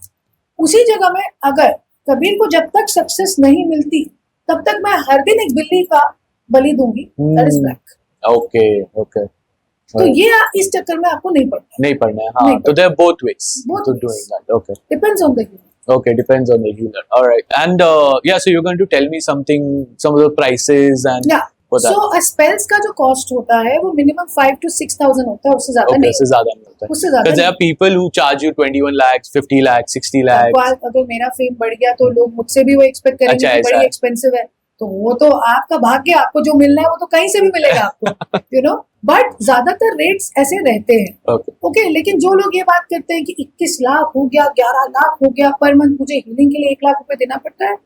उसी जगह में अगर कबीर को जब तक सक्सेस नहीं मिलती तब तक मैं हर दिन एक बिल्ली का बलि दूंगी, that is black. Okay. तो ये इस चक्कर में आपको नहीं पड़ना है। हाँ, तो there are both ways to doing that. Okay. Depends on the healer. Okay, depends on the healer. All right. And so you're going to tell me some of the prices and so a spells का जो cost होता है वो minimum 5 to 6,000 होता है, उससे ज्यादा नहीं। उससे ज्यादा नहीं होता है। उससे ज्यादा। Because there are people who charge you 21 lakhs, 50 lakhs, 60 lakhs. अगर मेरा फेम बढ़ गया तो लोग मुझसे भी वो एक्सपेक्ट करेंगे कि बड़ी एक्सपेंसिव है, तो वो तो आपका भाग्य, आपको जो मिलना है वो तो कहीं से भी मिलेगा आपको, बट ज्यादातर रेट्स ऐसे रहते हैं। ओके, लेकिन जो लोग ये बात करते हैं कि 21 लाख हो गया, 11 लाख हो गया पर मंथ, मुझे हीलिंग के लिए 1 लाख रुपए देना पड़ता है,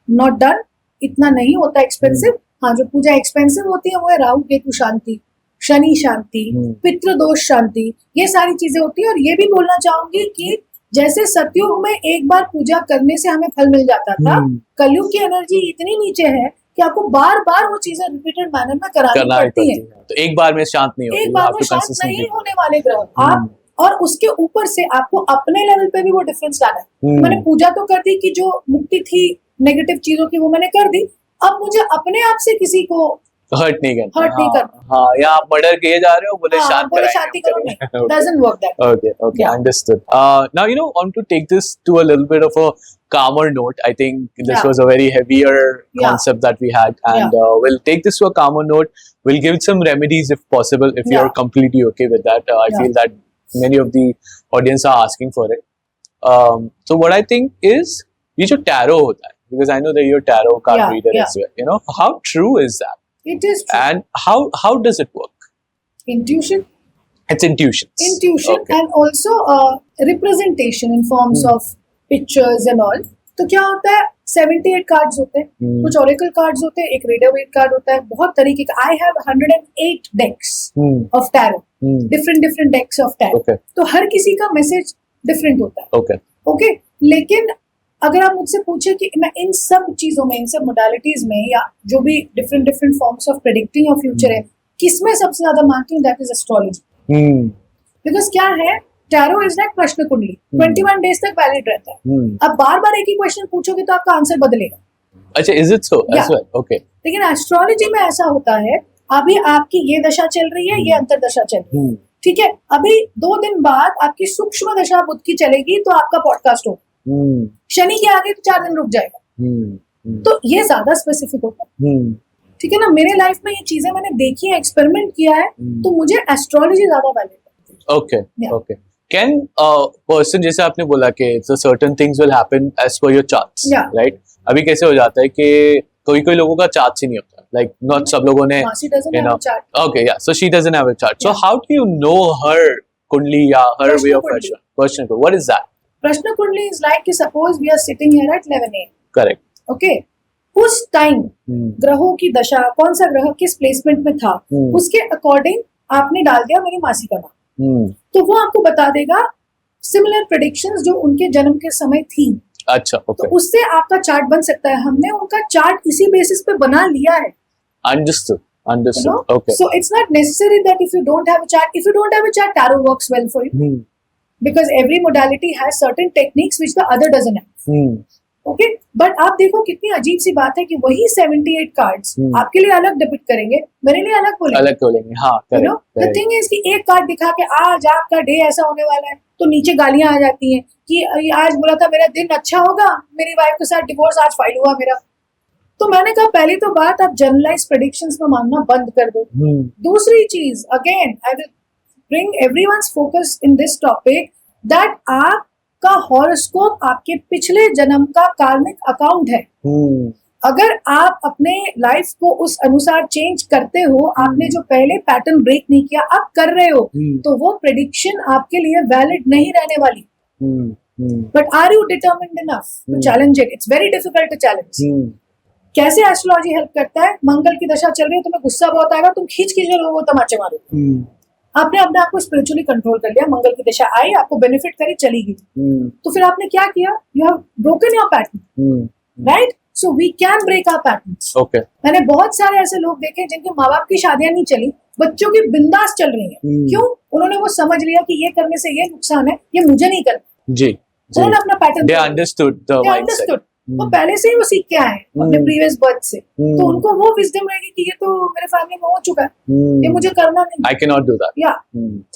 नॉट डन। इतना नहीं होता एक्सपेंसिव। हाँ, जो पूजा एक्सपेंसिव होती है वो है राहु केतु शांति, शनि शांति, पितृदोष शांति, ये सारी चीजें होती है। और ये भी बोलना चाहूंगी कि जैसे सतयुग में एक बार पूजा करने से हमें फल मिल जाता था, कलयुग की एनर्जी इतनी नीचे है कि आपको बार बार वो चीजें रिपीटेड मैनर में करानी पड़ती है। तो एक बार में शांत नहीं होती, एक बार में शांत नहीं होने वाले ग्रह आप, और उसके ऊपर से आपको अपने लेवल पे भी वो डिफरेंस लाना है। मैंने पूजा तो कर दी कि जो मुक्ति थी नेगेटिव चीजों की वो मैंने कर दी, अब मुझे अपने आप से किसी को हर्ट नहीं करना। हाँ, या आप मर्डर किए जा रहे हो, बोले शांति करो नहीं, doesn't work that way. Okay, understood. Now, want to take this to a little bit of a calmer note. I think this was a very heavier concept that we had, and we'll take this to a calmer note. We'll give some remedies if possible, if you're completely okay with that. I feel that many of the audience are asking for it. So what I think is, ये जो tarot होता है, because I know that you're tarot card reader as well. How true is that? It is true. And how does it work? Intuition. It's intuition. Okay. And also representation in forms of pictures and all. तो क्या होता है, 78 cards होते हैं, कुछ Oracle cards होते हैं, एक रेडियो वेट कार्ड होता है, बहुत तरीके का। I have 108 decks of tarot, different decks of tarot. Okay. तो हर किसी का मैसेज डिफरेंट होता है। Okay. लेकिन अगर आप मुझसे पूछे कि मैं इन सब चीजों में, इन सब मोडालिटीज में, या जो भी different forms of predicting your future है, किसमें सबसे ज्यादा मानती हूँ, दैट इज एस्ट्रोलॉजी। बिकॉज क्या है, टैरो इज लाइक प्रश्न कुंडली, 21 डेज तक वैलिड रहता है। अब बार बार एक ही क्वेश्चन पूछोगे तो आपका आंसर बदलेगा। अच्छा, is it so as well? Okay. लेकिन एस्ट्रोलॉजी में ऐसा होता है, अभी आपकी ये दशा चल रही है, ये अंतरदशा चल रही है, ठीक है, अभी 2 दिन बाद आपकी सूक्ष्म दशा बुध की चलेगी तो आपका पॉडकास्ट होगा। शनि के आगे तो 4 दिन रुक जाएगा। तो ये ज्यादा स्पेसिफिक होता है, ठीक है ना। मेरे लाइफ में ये चीजें मैंने देखी है, एक्सपेरिमेंट किया है, तो मुझे एस्ट्रोलॉजी ज्यादा वैलिड है। ओके। कैन पर्सन, जैसे आपने बोला कि certain things will happen as per your charts, right? अभी कैसे हो जाता है कि कोई लोगों का चार्ट ही नहीं होता, लाइक नॉट सब लोगों ने, ओके, या so she doesn't have a chart, so how do you know her kundli या her way of person? What is that? Prashna kundli is like कि suppose we are sitting here at 11 AM. Correct. Okay. उस time ग्रहों की दशा, कौन सा ग्रह किस प्लेसमेंट में था, उसके अकॉर्डिंग आपने डाल दिया मेरी मासी का नाम, तो वो आपको बता देगा सिमिलर प्रेडिक्शंस जो उनके जन्म के समय थी। अच्छा, ओके। तो उससे आपका चार्ट बन सकता है। हमने उनका चार्ट इसी बेसिस पे बना लिया है। Understood. Okay. So it's not necessary that if you don't have a chart, tarot works well for you. Because every modality has certain techniques which the other doesn't have. Okay, but आप देखो कितनी अजीब सी बात है कि वही 78 cards आपके लिए अलग डिपिक्ट करेंगे, मेरे लिए अलग बोलेंगे। हाँ, the thing is कि एक कार्ड दिखा के आज आपका डे ऐसा होने वाला है, तो नीचे गालियां आ जाती हैं कि आज बोला था मेरा दिन अच्छा होगा, मेरी वाइफ के साथ डिवोर्स आज फाइल हुआ मेरा। तो मैंने कहा पहली तो बात आप जनरलाइज प्रेडिक्शंस में मानना बंद कर दो। दूसरी चीज, again I will bring everyone's focus in this topic that आपका हॉरोस्कोप आपके पिछले जन्म का कार्मिक अकाउंट है। अगर आप अपने लाइफ को उस अनुसार चेंज करते हो, आपने जो पहले पैटर्न ब्रेक नहीं किया अब कर रहे हो, तो वो प्रेडिक्शन आपके लिए वैलिड नहीं रहने वाली। But are you determined enough to challenge it? It's very difficult to challenge. कैसे एस्ट्रोलॉजी हेल्प करता है? मंगल की दशा चल रही है, तुम्हें गुस्सा बहुत आएगा, तुम खींच के लोगों को तमाचे मारो। आपने अपने आप को स्पिरिचुअली कंट्रोल कर लिया, मंगल की दशा आई, आपको बेनिफिट करी, चली गई, तो फिर आपने क्या किया? You have broken your pattern, right? So we can break our patterns. Okay, मैंने बहुत सारे ऐसे लोग देखे जिनके माँ बाप की शादियां नहीं चली, बच्चों की बिंदास चल रही है। क्यों? उन्होंने वो समझ लिया कि ये करने से ये नुकसान है, ये मुझे नहीं करना। जी, उन्होंने अपना pattern, they understood the mindset. वो पहले से ही वो सीख के आए अपने प्रीवियस बर्थ से, तो उनको वो विजडम रहेगी कि ये तो मेरे फैमिली में हो चुका है, ये मुझे करना नहीं, I cannot do that. Yeah.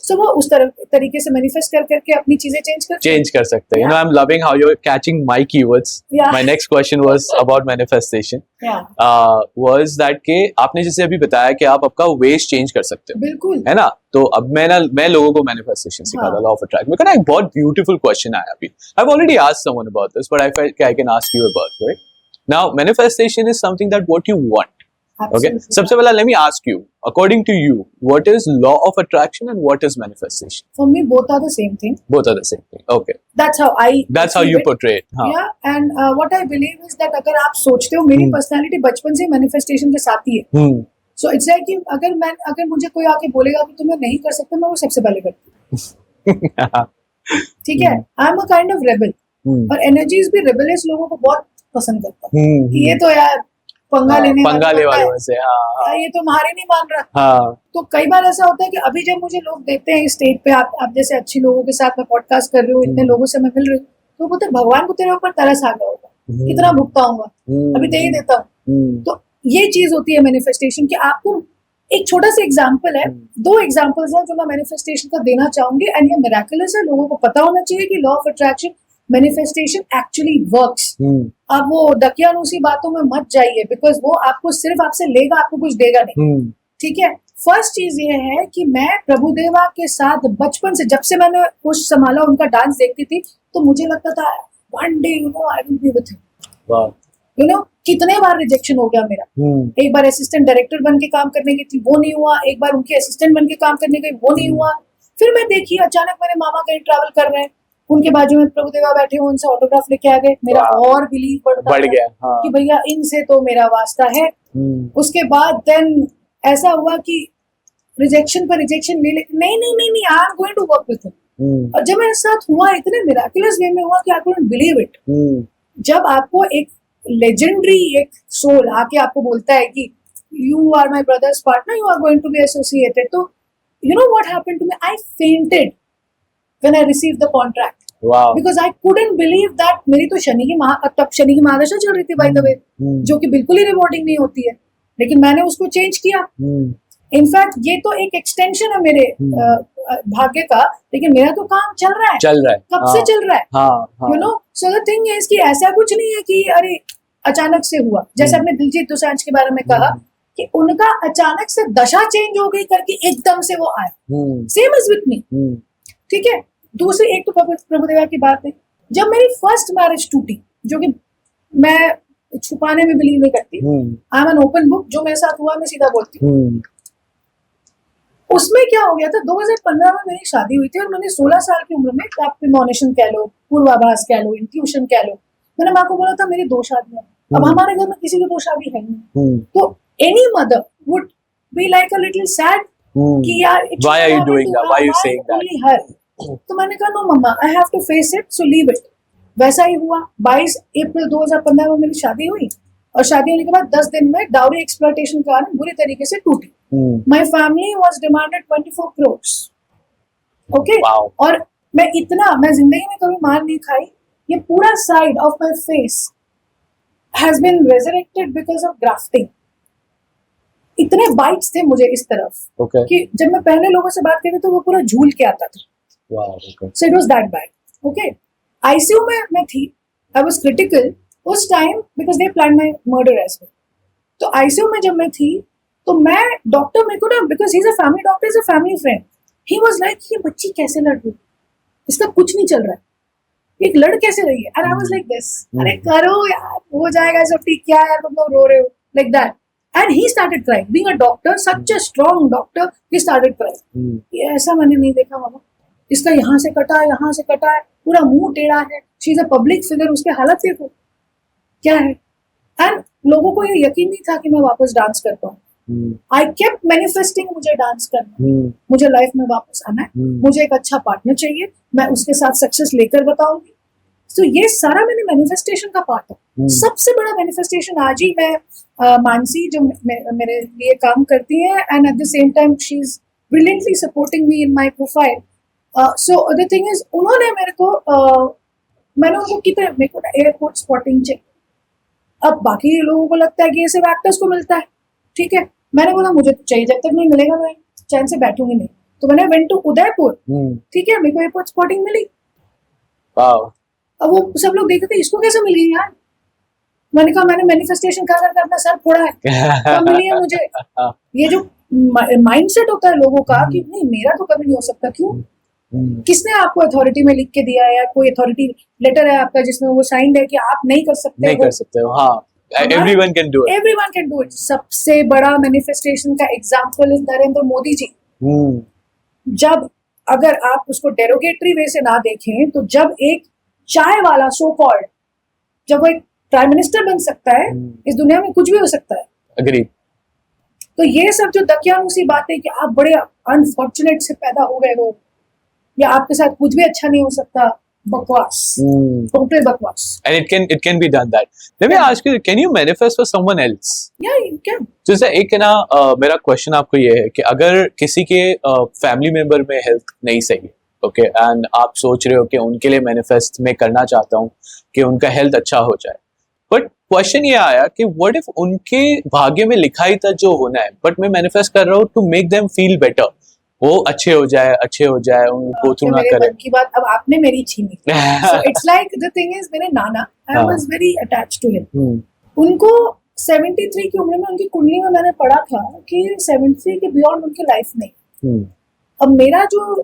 So वो उस तरीके से मैनिफेस्ट करके अपनी चीजें चेंज कर सकते हैं। You know, I'm loving how you're catching my keywords. My next question was about manifestation. Was that के आपने जैसे अभी बताया कि आप आपका वेज चेंज कर सकते हो, बिल्कुल, है ना? तो अब मैं लोगों को मैनिफेस्टेशन सिखा रहा, लॉ ऑफ अट्रैक्शन। मेरे को ना एक बहुत ब्यूटीफुल क्वेश्चन आया अभी। I've already asked someone about this, but I felt I can ask you about it. Right? Now, manifestation is something that what you want. Absolutely. Okay. सबसे पहला, let me ask you, according to you, what is law of attraction and what is manifestation? For me, both are the same thing. Both are the same thing. Okay. That's how you portray it. हाँ. Yeah, and what I believe is that अगर आप सोचते हो, मेरी personality बचपन से manifestation के साथ ही है। So it's like कि अगर मुझे कोई आके बोलेगा कि तुम्हें नहीं कर सकते, मैं वो सबसे पहले करती हूँ। ठीक है, आई am a kind of rebel, और एनर्जीज भी रेबलियस लोगों को बहुत पसंद करता है कि ये तो यार पंगा लेने पंगा ले वालों से, यार ये तो हमारे नहीं मान रहा। हाँ, तो कई बार ऐसा होता है कि अभी जब मुझे लोग देखते हैं स्टेज पे, आप जैसे अच्छी लोगों के साथ मैं पॉडकास्ट कर रही हूँ, इतने लोगों से मैं मिल रही हूँ, तो बोलते हैं, भगवान को तेरे ऊपर तरस आ गया होगा, कितना भुगताऊंगा, अभी दे ही देता हूँ। तो ये चीज होती है मैनिफेस्टेशन की। आपको एक छोटा सा एग्जांपल है, दो एग्जांपल्स हैं जो मैं मैनिफेस्टेशन का देना चाहूंगी, एंड ये मिरेकुलस है, लोगों को पता होना चाहिए कि law of attraction, manifestation actually works. अब वो दकियानूसी बातों में मत जाइए, बिकॉज वो आपको सिर्फ आपसे लेगा, आपको कुछ देगा नहीं। ठीक है, फर्स्ट चीज ये है कि मैं प्रभुदेवा के साथ बचपन से, जब से मैंने होश संभाला, उनका डांस देखती थी, तो मुझे लगता था one day I will be with him. कितने बार रिजेक्शन हो गया मेरा। एक बार असिस्टेंट डायरेक्टर बन के काम करने की थी, वो नहीं हुआ। एक बार उनके असिस्टेंट बन के काम करने गई, वो नहीं हुआ। फिर मैं देखी अचानक मेरे मामा कहीं ट्रैवल कर रहे हैं, उनके बाजू में प्रभुदेवा बैठे हुए, उनसे ऑटोग्राफ लेके आ गए, मेरा और बिलीव बढ़ गया कि भैया इनसे तो मेरा वास्ता है। उसके बाद देन ऐसा हुआ कि रिजेक्शन पर रिजेक्शन ले नहीं नहीं नहीं नहीं, I am going to work with him. और जब मेरे साथ हुआ, इतने मिराकुलस वे में हुआ कि आई कुडंट बिलीव इट। जब आपको एक लेजेंडरी एक सोल आके आपको बोलता है कि you are my brother's partner, you are going to be associated, तो you know what happened to me, I fainted when I received the contract, because I couldn't believe that. मेरी तो शनि की महादशा चल रही थी बाय द वे, जो कि बिल्कुल ही रिवॉर्डिंग नहीं होती है, लेकिन मैंने उसको चेंज किया। इनफैक्ट ये तो एक एक्सटेंशन है मेरे भाग्य का, लेकिन मेरा तो काम चल रहा है कब से चल रहा है, you know. So the thing is कि ऐसा कुछ नहीं है कि अरे अचानक से हुआ। जैसे आपने दिलजीत दोसांझ के बारे में कहा कि उनका अचानक से दशा चेंज हो गई करके एकदम से वो आया, सेम इज विथ मी। ठीक है, दूसरी एक तो प्रभुदेवा की बात है, जब मेरी फर्स्ट मैरिज टूटी, जो कि मैं छुपाने में बिलीव नहीं करती, I am an open book, जो मेरे साथ हुआ मैं सीधा बोलती हूँ। उसमें क्या हो गया था, 2015 में मेरी शादी हुई थी और मैंने 16 साल की उम्र में, आप प्रीमोनिशन कह लो, पूर्वाभास कह लो, इंट्यूशन कह लो, मैंने माँ को बोला था मेरी 2 शादियां। अब हमारे घर में किसी की 2 शादी है नहीं, तो any mother would be like a little sad कि यार why are you doing that, why are you saying that? तो मैंने कहा no mama, I have to face it, so leave it. वैसा ही हुआ। 22 अप्रैल 2015 में मेरी शादी हुई, और शादी होने के बाद 10 दिन में डाउरी एक्सप्लॉयटेशन के कारण बुरी तरीके से टूटी। My family was demanded 24 crores। Okay, और मैं जिंदगी में कभी मार नहीं खाई। ये पूरा side of my face has been resurrected because of grafting. इतने बाइट्स थे मुझे इस तरफ कि जब मैं पहले लोगों से बात करती तो वो पूरा झूल के आता था। So it was that bad. Okay, ICU में मैं थी, आई वाज क्रिटिकल उस time because they plan my murder as well. तो आईसीयू में जब मैं थी तो मैं डॉक्टर, मेरे को ना, because he is a family doctor, is a family friend, he was like ये बच्ची कैसे लड़ रही है, इसका कुछ नहीं चल रहा है, एक लड़ कैसे रही है। And I was like this, अरे करो यार, हो जाएगा सब ठीक, क्या यार तुम लोग रो रहे हो, like that. And he started crying, being a doctor, such a strong doctor, he started crying. ये ऐसा मैंने नहीं देखा मामा, इसका यहाँ से कटा है, पूरा मुंह टेढ़ा है, she is a public figure, उसके हालत देखो क्या है। एंड लोगों को ये यकीन नहीं था कि मैं वापस डांस कर पाऊँ। आई केप्ट मैनिफेस्टिंग, मुझे डांस करना, मुझे लाइफ में वापस आना है, मुझे एक अच्छा पार्टनर चाहिए, मैं उसके साथ सक्सेस लेकर बताऊंगी। तो ये सारा मैंने मैनिफेस्टेशन का पार्ट है। सबसे बड़ा मैनिफेस्टेशन आज ही मैं मानसी जो मेरे लिए काम करती है, and at the same time she is brilliantly supporting me in my profile. So the thing is, उन्होंने मेरे को मैंने उनको की तरह, मेरे को एयरपोर्ट स्पॉटिंग चाहिए। अब बाकी लोगों को लगता है कि ये सिर्फ एक्टर्स को मिलता है, ठीक है, मैंने बोला मुझे तो चाहिए, जब तक नहीं मिलेगा मैं चैन से बैठूंगी नहीं। तो मैंने वेंट टू उदयपुर, ठीक है, मेरे को एयरपोर्ट स्पॉटिंग मिली। अब वो सब लोग देखते थे, इसको कैसे मिली यार। मैंने कहा मैंने मैनिफेस्टेशन कर अपना सर फोड़ा है, तो मिली है मुझे। ये जो माइंडसेट होता है लोगों का कि नहीं मेरा तो कभी नहीं हो सकता, क्यों, किसने आपको अथॉरिटी में लिख के दिया है, या कोई अथॉरिटी लेटर है आपका जिसमें वो साइंड है कि आप नहीं कर सकते हो। हाँ, everyone can do it। सबसे बड़ा मैनिफेस्टेशन का एग्जांपल इज नरेंद्र मोदी जी। जब अगर आप उसको डेरोगेटरी वे से ना देखें, तो जब एक चाय वाला सो कॉल्ड, जब वो एक प्राइम मिनिस्टर बन सकता है, इस दुनिया में कुछ भी हो सकता है। Agree। तो ये सब जो दकियानूसी बातें कि आप बड़े अनफॉर्चुनेट से पैदा हो गए हो, या आपके साथ कुछ भी अच्छा नहीं हो सकता, बकवास, टोटल बकवास। And it can be done that. Let me ask you, can you manifest for someone else? या क्या जैसे एक है ना, मेरा क्वेश्चन आपको ये है कि अगर किसी के फैमिली मेंबर में हेल्थ नहीं सही, ओके, एंड आप सोच रहे हो कि उनके लिए मैनिफेस्ट मैं करना चाहता हूँ कि उनका हेल्थ अच्छा हो जाए, बट क्वेश्चन ये आया कि व्हाट इफ उनके भाग्य में लिखा ही था जो होना है, बट मैं मैनिफेस्ट कर रहा हूँ to make them feel better, वो अच्छे हो जाए, उनको थ्रू ना मेरे करे। मन की बात अब आपने मेरी छीनी। So it's like the thing is, मेरे नाना, I was very attached to him. उनको 73 की उम्र में उनकी कुंडली में मैंने पढ़ा था कि 73 के बियॉन्ड उनकी लाइफ नहीं। अब मेरा जो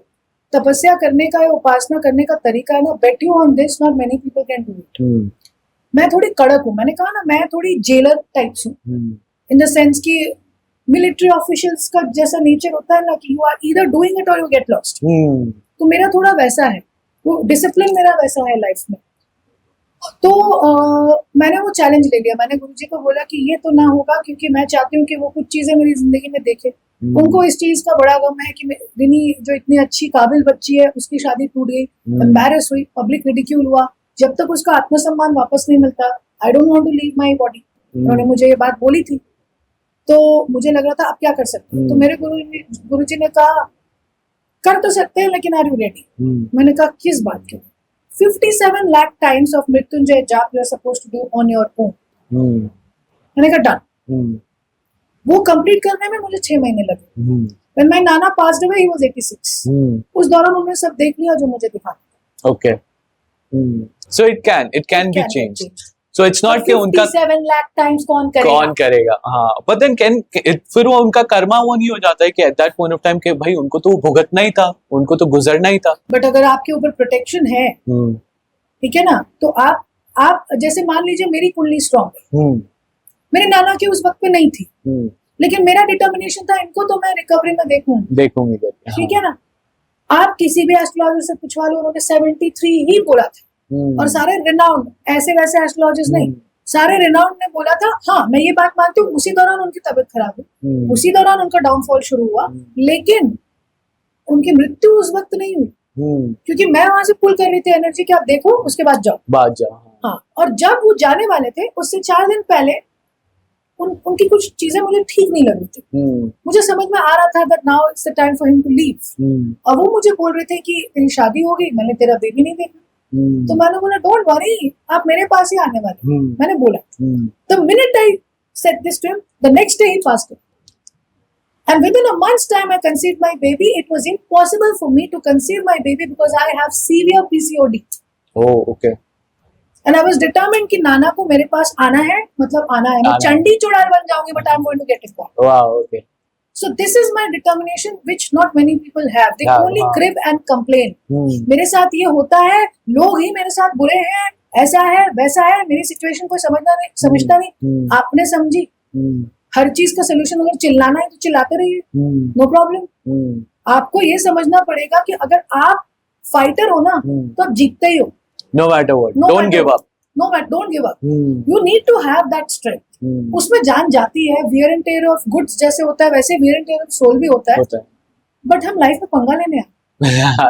तपस्या करने का या उपासना करने का तरीका है ना, bet you on this, not many people can do it. मैं थोड़ी कड़क हूँ, मैंने कहा ना, मैं थोड़ी जेलर टाइप्स हूँ, इन द सेंस कि मिलिट्री ऑफिशियल्स का जैसा नेचर होता है ना कि you are either doing it और यू गेट लॉस्ट। तो मेरा थोड़ा वैसा है, वो डिसिप्लिन मेरा वैसा है लाइफ में। तो मैंने वो चैलेंज ले लिया, मैंने गुरुजी को बोला कि ये तो ना होगा, क्योंकि मैं चाहती हूँ कि वो कुछ चीजें मेरी जिंदगी में देखे। उनको इस चीज का बड़ा गम है कि रिनी जो इतनी अच्छी काबिल बच्ची है, उसकी शादी टूट गई, एम्बैरेस हुई, पब्लिक रिडिक्यूल हुआ, जब तक उसका आत्मसम्मान वापस नहीं मिलता, I don't want to leave my body. उन्होंने मुझे ये बात बोली थी, तो मुझे लग रहा था आप क्या कर सकते हो। तो मेरे गुरुजी ने कहा कर तो सकते हैं, लेकिन आर यू रेडी। मैंने कहा किस बात के? 57 लाख टाइम्स ऑफ मृत्युंजय जाप you are supposed to do on your own. मैंने कहा डन। वो कंप्लीट करने में मुझे 6 महीने लगे। When my nana passed away, he was 86. उस दौरान उन्होंने सब देख लिया जो मुझे दिखाना। Okay. So it can be changed. So it's not कि उनका 57 लाख टाइम्स कौन करेगा, हाँ, but then फिर वो उनका कर्मा वो नहीं हो जाता है कि at that point of time कि भाई उनको तो भुगतना ही था, उनको तो गुजरना ही था। बट अगर आपके ऊपर प्रोटेक्शन है, ठीक है ना, तो आप जैसे मान लीजिए मेरी कुंडली स्ट्रॉन्ग है, मेरे नाना की उस वक्त पे नहीं थी, लेकिन मेरा डिटर्मिनेशन था इनको तो मैं रिकवरी में देखूंगी, ठीक है ना। आप किसी भी एस्ट्रोलॉजर से पूछवा लो, उन्होंने 73 ही बोला था, और सारे रिनाउंड, ऐसे वैसे एस्ट्रोलॉजर्स नहीं, सारे रिनाउंड ने बोला था। हाँ, मैं ये बात मानती हूँ, उसी दौरान उनकी तबीयत खराब हुई, उसी दौरान उनका डाउनफॉल शुरू हुआ, लेकिन उनकी मृत्यु उस वक्त नहीं हुई, क्योंकि मैं वहां से पुल कर रही थी एनर्जी कि आप देखो उसके बाद जाओ। हाँ, और जब वो जाने वाले थे उससे 4 दिन पहले उनकी कुछ चीजें मुझे ठीक नहीं लग रही थी। मुझे समझ में आ रहा था that now it's the time for him to leave. और वो मुझे बोल रहे थे कि तेरी शादी हो गई, मैंने तेरा बेबी नहीं देखा। तो मैंने बोला डोंट वरी, आप मेरे पास ही आने वाले। मैंने बोला the minute I said this to him, the next day ही passed away, and within a month's time I conceived my baby. It was impossible for me to conceive my baby because I have severe PCOD. Oh, okay. And I was determined कि नाना को मेरे पास आना है, मतलब आना है। मैं चंडी चुड़ैल बन जाऊंगी, but I'm going to get it back. Wow, okay. So this is my determination, which not many people have. They only crib and complain. मेरे साथ ये होता है, लोग ही मेरे साथ बुरे हैं, ऐसा है वैसा है, मेरी सिचुएशन कोई समझता नहीं। आपने समझी, हर चीज का सोल्यूशन अगर चिल्लाना है तो चिल्लाते रहिए, नो प्रॉब्लम। आपको ये समझना पड़ेगा कि अगर आप फाइटर हो ना तो आप जीतते ही हो। No matter what, don't give up. Don't give up. You need to have that strength. उसमें जान जाती है, wear and tear of goods जैसे होता है वैसे wear and tear of soul भी होता है। बट हम लाइफ में पंगा लेने आए,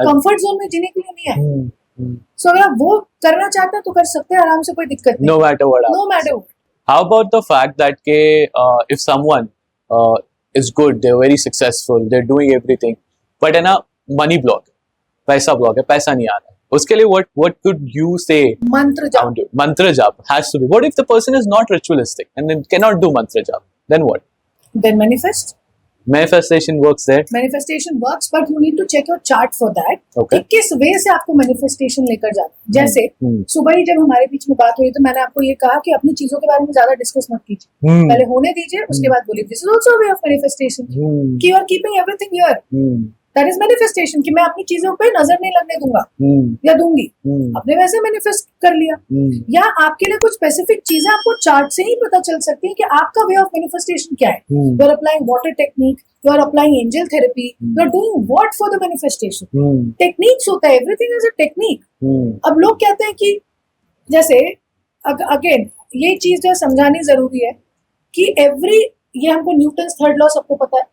कंफर्ट जोन में जीने के लिए नहीं आए। सो अगर आप वो करना चाहते हैं तो कर सकते हैं आराम से, कोई दिक्कत नहीं। No matter what. How about the fact that if someone is good, they're very successful, they're doing everything, but है ना money block, पैसा block है, पैसा नहीं आ रहा है, उसके लिए what could you say? Mantra jap has to be. What if the person is not ritualistic and then cannot do mantra jap? Then what? Then manifest. Manifestation works there. Manifestation works, but you need to check your chart for that. Okay. कि किस वे से आपको manifestation लेकर जाना। जैसे सुबह ही जब हमारे बीच में बात हुई तो मैंने आपको ये कहा कि अपनी चीजों के बारे में ज्यादा डिस्कस मत कीजिए, पहले होने दीजिए, उसके बाद बोलिए। This is also a way of manifestation. कि you are keeping everything here. That is manifestation, कि मैं अपनी चीजों पे नजर नहीं लगने दूंगा या दूंगी। आपने वैसे मैनिफेस्ट कर लिया। या आपके लिए कुछ स्पेसिफिक चीजें आपको चार्ट से ही पता चल सकती है कि आपका वे ऑफ मैनिफेस्टेशन क्या है। You are applying water technique, you are applying angel therapy, you are doing what for the manifestation. Techniques होता है, एवरीथिंग इज अ टेक्निक। अब लोग कहते हैं कि जैसे अगेन ये चीज जो समझानी जरूरी है कि ये हमको न्यूटन्स थर्ड लॉ सबको पता है,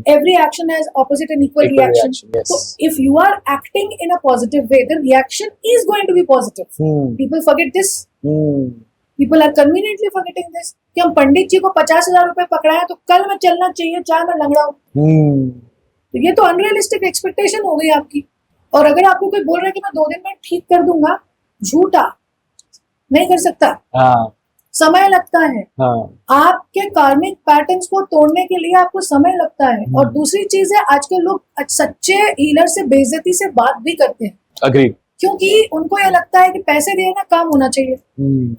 Every action has opposite and equal Equal reaction. reaction, yes. So if you are acting in a positive way, the reaction is going to be positive. People forget this. People are conveniently forgetting this. कि हम पंडित जी को 50,000 रुपए पकड़ाए तो कल मैं चलना चाहिए चाहे मैं लंगड़ा हूँ. तो ये तो अनरियलिस्टिक एक्सपेक्टेशन हो गई आपकी. और अगर आपको कोई बोल रहा है कि मैं 2 दिन में ठीक कर दूंगा, झूठा, नहीं कर सकता. समय लगता है. आपके कार्मिक पैटर्न्स को तोड़ने के लिए आपको समय लगता है. और दूसरी चीज है, आजकल लोग सच्चे हीलर से बेइज्जती से बात भी करते हैं. Agreed. क्योंकि उनको ये लगता है कि पैसे देना काम होना चाहिए.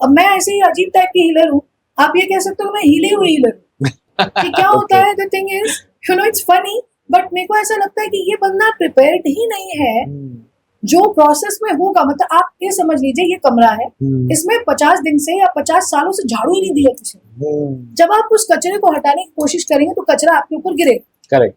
अब मैं ऐसे ही अजीब टाइप की हीलर हूँ. आप ये कह सकते हो मैं हीली हुई हीलर हूँ. कि क्या होता है, the thing is, you know, it's funny, but मेरे को ऐसा लगता है कि ये बंदा प्रिपेयर्ड ही नहीं है जो प्रोसेस में होगा. मतलब आप ये समझ लीजिए, ये कमरा है, इसमें 50 दिन से या 50 सालों से झाड़ू ही नहीं दिया किसी ने. जब आप उस कचरे को हटाने की कोशिश करेंगे तो कचरा आपके ऊपर गिरेगा. करेक्ट.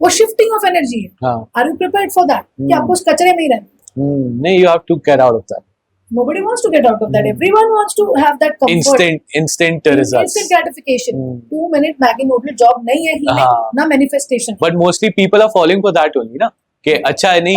वो शिफ्टिंग ऑफ एनर्जी है. Are you prepared for that कि आपको उस कचरे में ही रहना? नहीं, you have to get out of that. Nobody wants to get out of that. Everyone wants to have that comfort. Instant results. Instant gratification. 2-minute Maggi noodle job नहीं है healing, ना manifestation. But mostly people are falling for that only, ना? कि अच्छा नहीं,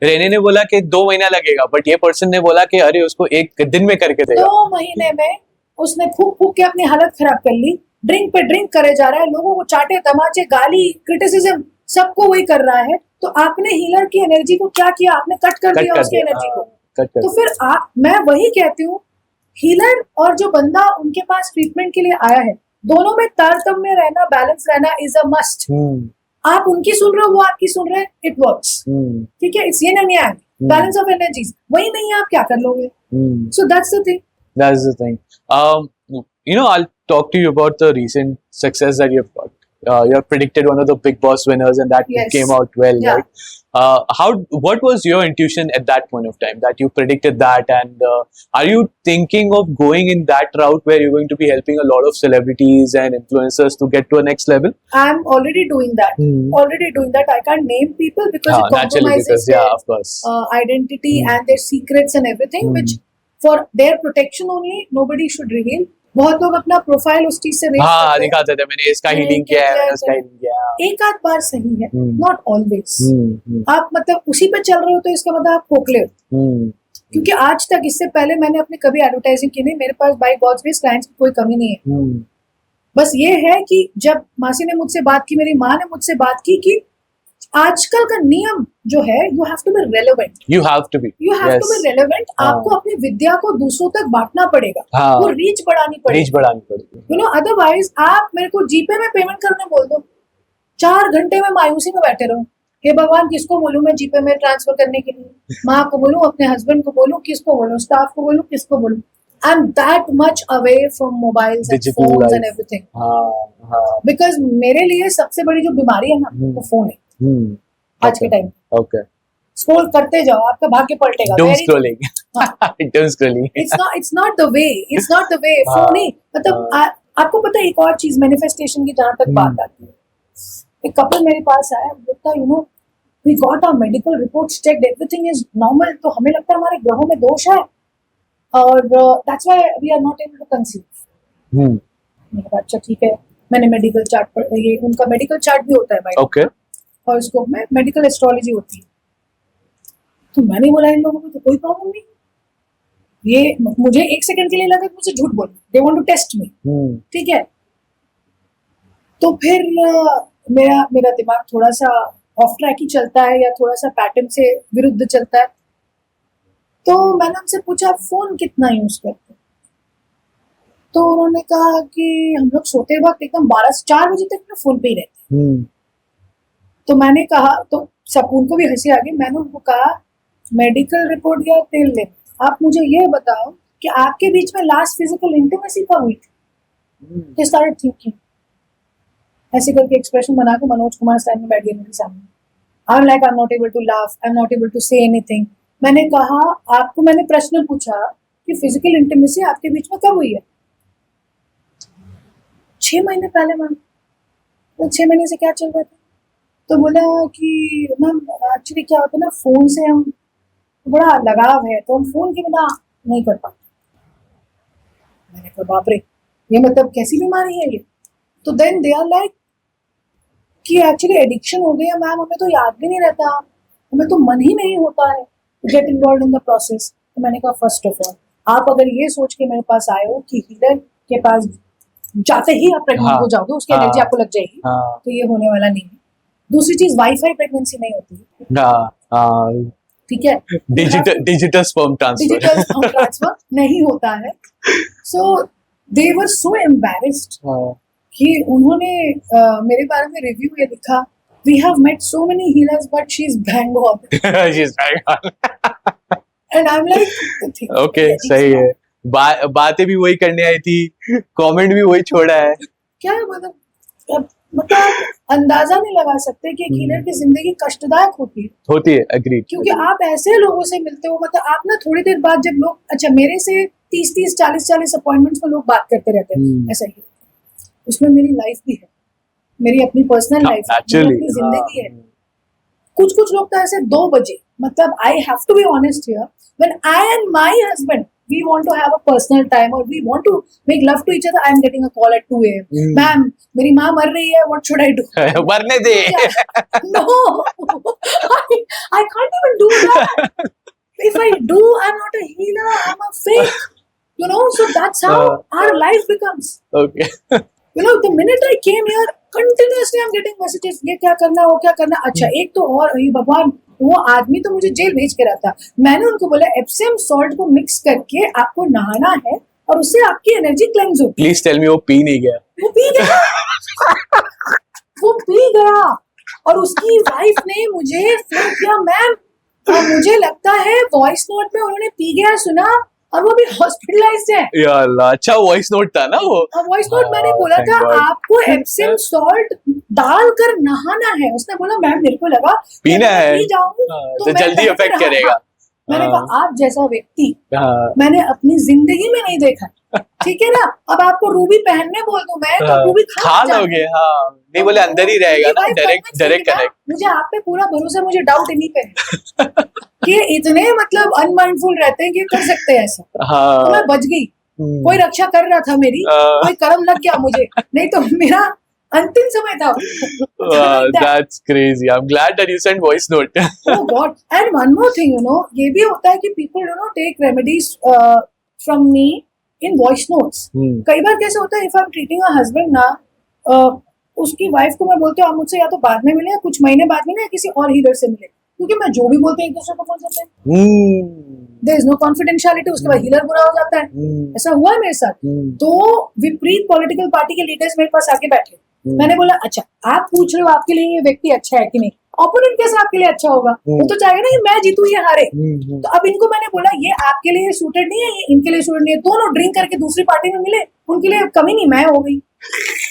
Renee ने बोला कि 2 महीना लगेगा, बट ये पर्सन ने बोला कि अरे उसको 1 दिन में करके देगा. 2 महीने में उसने फूक फूक के अपनी हालत खराब कर ली. ड्रिंक पे ड्रिंक करे जा रहा है, लोगों को चाटे तमाचे गाली क्रिटिसिज्म सबको वही कर रहा है. तो आपने हीलर की एनर्जी को क्या किया? आपने कट कर दिया उसकी एनर्जी को. तो फिर मैं वही कहती हूँ, हीलर और जो बंदा उनके पास ट्रीटमेंट के लिए आया है, दोनों में तारतम्य रहना, बैलेंस रहना इज अ मस्ट. आप उनकी सुन रहे हो, वो आपकी सुन रहे हैं, इट वर्क्स. ठीक है, it's yin and yang, balance of energies. वही नहीं है, आप क्या कर लोगे? So that's the thing. That's the thing. I'll talk to you about the recent success that you've got. You have predicted one of the Big Boss winners, and that Yes. came out well, Yeah. right? What was your intuition at that point of time that you predicted that, and are you thinking of going in that route where you're going to be helping a lot of celebrities and influencers to get to a next level? I'm already doing that. Already doing that. I can't name people because it Naturally, compromises because yeah, of course. identity and their secrets and everything, which for their protection only nobody should reveal. बहुत लोग अपना profile उस चीज से raise करते हैं. दिखाते थे, मैंने इसका हीलिंग किया है, मैंने उसका हीलिंग किया है. एक आध बार सही है, नॉट ऑलवेज. आप मतलब उसी पे चल रहे हो तो इसका मतलब आप खोखले हो. क्योंकि आज तक, इससे पहले मैंने अपनी कभी एडवर्टाइजिंग की नहीं. मेरे पास बाय गॉड्स ग्रेस क्लाइंट्स की कोई कमी नहीं है. बस ये है कि जब मासी ने मुझसे बात की, मेरी माँ ने मुझसे बात की कि आजकल का नियम जो है, you have to be relevant. You have to be. You have to be relevant. आपको अपनी विद्या को दूसरों तक बांटना पड़ेगा. वो रीच बढ़ानी पड़ेगी. रीच बढ़ानी पड़ेगी. यू नो, अदरवाइज आप मेरे को जीपे में पेमेंट करने बोल दो, 4 घंटे में मायूसी में बैठे रहो. हे भगवान, किसको बोलूं मैं जीपे में ट्रांसफर करने के लिए? माँ को बोलूं, अपने हस्बैंड को बोलूं, किसको बोलूं? स्टाफ को बोलूं, किसको बोलूं? I am that much away from mobiles and phones and everything. Because मेरे लिए सबसे बड़ी जो बीमारी है ना, वो फोन है आज के टाइम. ओके. स्क्रॉल करते जाओ, आपका भाग्य पलटेगा. Doom scrolling. Doom scrolling. It's not the way. It's not the way. Phone ही मतलब आपको पता है, एक और चीज मैनिफेस्टेशन की जहां तक बात आती है. एक कपल मेरे पास आया, बोलता you know we got our medical reports checked, everything is normal. तो हमें लगता है हमारे ग्रहों में दोष है और that's why we are not able to conceive. मैंने कहा अच्छा ठीक है. मैंने मेडिकल चार्ट पर, ये उनका मेडिकल चार्ट भी होता है भाई. ओके. और उसको में मेडिकल एस्ट्रोलॉजी होती है. तो मैंने बोला इन लोगों को तो कोई प्रॉब्लम नहीं. ये मुझे 1 सेकंड के लिए लगा कि मुझे झूठ बोल, दे वांट टू टेस्ट मी. ठीक है. तो फिर मेरा दिमाग थोड़ा सा ऑफ ट्रैक ही चलता है या थोड़ा सा पैटर्न से विरुद्ध चलता है. तो मैंने उनसे पूछा फोन कितना यूज करते? तो उन्होंने कहा कि हम लोग सोते वक्त एकदम 12 से 4 बजे तक फोन पे ही रहते. तो मैंने कहा, तो सब उनको भी हंसी आ गई. मैंने उनको कहा मेडिकल रिपोर्ट या तेल ले, आप मुझे ये बताओ कि आपके बीच में लास्ट फिजिकल इंटीमेसी कब हुई थी? Started thinking. ऐसे करके एक्सप्रेशन बना के मनोज कुमार स्टाइल में बैठ गए मेरे सामने. I am like, I am not able to laugh, I am not able to say anything. मैंने कहा आपको, मैंने प्रश्न पूछा कि फिजिकल इंटीमेसी आपके बीच में कब हुई है? 6 महीने पहले मैम. तो 6 महीने से क्या चल रहा था? तो बोला कि मैम एक्चुअली क्या होता है ना, फोन से हम बड़ा लगाव है तो हम फोन के बिना नहीं कर पाते. मैंने कहा बाप रे, ये मतलब कैसी बीमारी है ये? तो देन दे आर लाइक कि एक्चुअली एडिक्शन हो गया मैम, हमें तो याद भी नहीं रहता, हमें तो मन ही नहीं होता है get involve in the process. तो मैंने कहा फर्स्ट ऑफ ऑल आप अगर ये सोच के मेरे पास आए हो कि हीलर के पास जाते ही आप प्रेग्नेंट हाँ, हो जाओगे, उसकी हाँ, एनर्जी आपको लग जाएगी, हाँ, तो ये होने वाला नहीं है। दूसरी चीज वाईफाई प्रेगनेंसी नहीं होती है, हाँ, ठीक है, digital sperm digital transfer. Sperm transfer नहीं होता है। सो दे वर सो एम्बैरेस्ड कि उन्होंने मेरे बारे में रिव्यू ये लिखा, we have met so many healers but she is bang on, She's bang on. And I am like okay, सही है। बातें भी वही करने आई थी, कमेंट भी वही छोड़ा है। क्या मतलब आप अंदाजा नहीं लगा सकते कि एक हीलर की जिंदगी कष्टदायक होती है, एग्रीड। क्योंकि आप ऐसे लोगों से मिलते हो, मतलब आप ना थोड़ी देर बाद जब लोग, अच्छा मेरे से 30 40 अपॉइंटमेंट्स में लोग बात करते रहते हैं, ऐसा ही उसमें मेरी लाइफ भी है, मेरी अपनी पर्सनल लाइफ है, मेरी अपनी जिंदगी है। कुछ लोग तो ऐसे 2 बजे, मतलब I have to be honest here, when I and my husband we want to have a personal time और we want to make love to each other, I am getting a call at 2 AM, ma'am मेरी माँ मर रही है, what should I do? मरने दे। No, I can't even do that. If I do, I'm not a healer, I'm a fake. You know, so that's how our life becomes. Okay. You know, the minute I came here, continuously I'm getting messages, ये क्या करना, वो क्या करना। अच्छा एक तो और, ये भगवान, वो आदमी तो मुझे जेल भेज के रहा था। मैंने उनको बोला एप्सम सॉल्ट को मिक्स करके आपको नहाना है और उससे आपकी एनर्जी क्लेंज होगी। प्लीज टेल मी वो पी नहीं गया। वो पी गया। वो पी गया और उसकी वाइफ ने मुझे फोन किया, मैम मुझे लगता है वॉइस नोट में उन्होंने पी गया सुना और वो भी हॉस्पिटलाइज्ड है। या अल्लाह, अच्छा वॉइस नोट था ना वो। वॉइस नोट मैंने बोला thank था God. आपको एप्सम सॉल्ट डालकर नहाना है, उसने बोला मैम मेरे को लगा पीना अगर मैं है। पी जाऊं तो मैं जल्दी बेहतर इफेक्ट हाँ, करेगा। मैंने कहा आप जैसा व्यक्ति हाँ, मैंने अपनी जिंदगी में नहीं देखा, ठीक है ना। अब आपको रूबी पहनने बोल दूं मैं तो रूबी खा लोगे। हाँ, नहीं बोले अंदर ही रहेगा ना, डायरेक्ट कनेक्ट। मुझे आप पे पूरा भरोसा, मुझे डाउट इन्हीं पे है कि इतने मतलब अनमाइंडफुल रहते हैं कि कर सकते हैं ऐसा। हाँ, तो मैं बच गई, कोई रक्षा कर रहा था मेरी, कोई कर्म लग गया मुझे, नहीं तो मेरा अंतिम समय था। That's crazy. I'm glad that you sent voice note. Oh God! And one more thing, you know, ये भी होता है कि people do not take remedies from me in voice notes. कई बार कैसे होता है, if I'm treating a husband ना, उसकी वाइफ को मैं बोलती हूँ आप मुझसे या तो बाद में मिले या कुछ महीने बाद मिले या किसी और हीलर से मिले, क्योंकि मैं जो भी बोलते हैं एक दूसरे को बोल देते हैं। There is no confidentiality, उसके बाद हीलर बुरा हो जाता है। ऐसा हुआ है मेरे साथ। तो विपरीत पॉलिटिकल पार्टी के लीडर्स मेरे पास आके बैठे, मैंने बोला अच्छा आप पूछ रहे हो आपके लिए ये व्यक्ति अच्छा है कि नहीं, ओपोनेंट कैसे आपके लिए अच्छा होगा, वो तो चाहेगा ना कि मैं जीतू ये हारे। तो अब इनको मैंने बोला ये आपके लिए सूटेड नहीं है, ये इनके लिए सूटेड नहीं है। दोनों ड्रिंक करके दूसरी पार्टी में मिले, उनके लिए कमी नहीं मैं हो गई,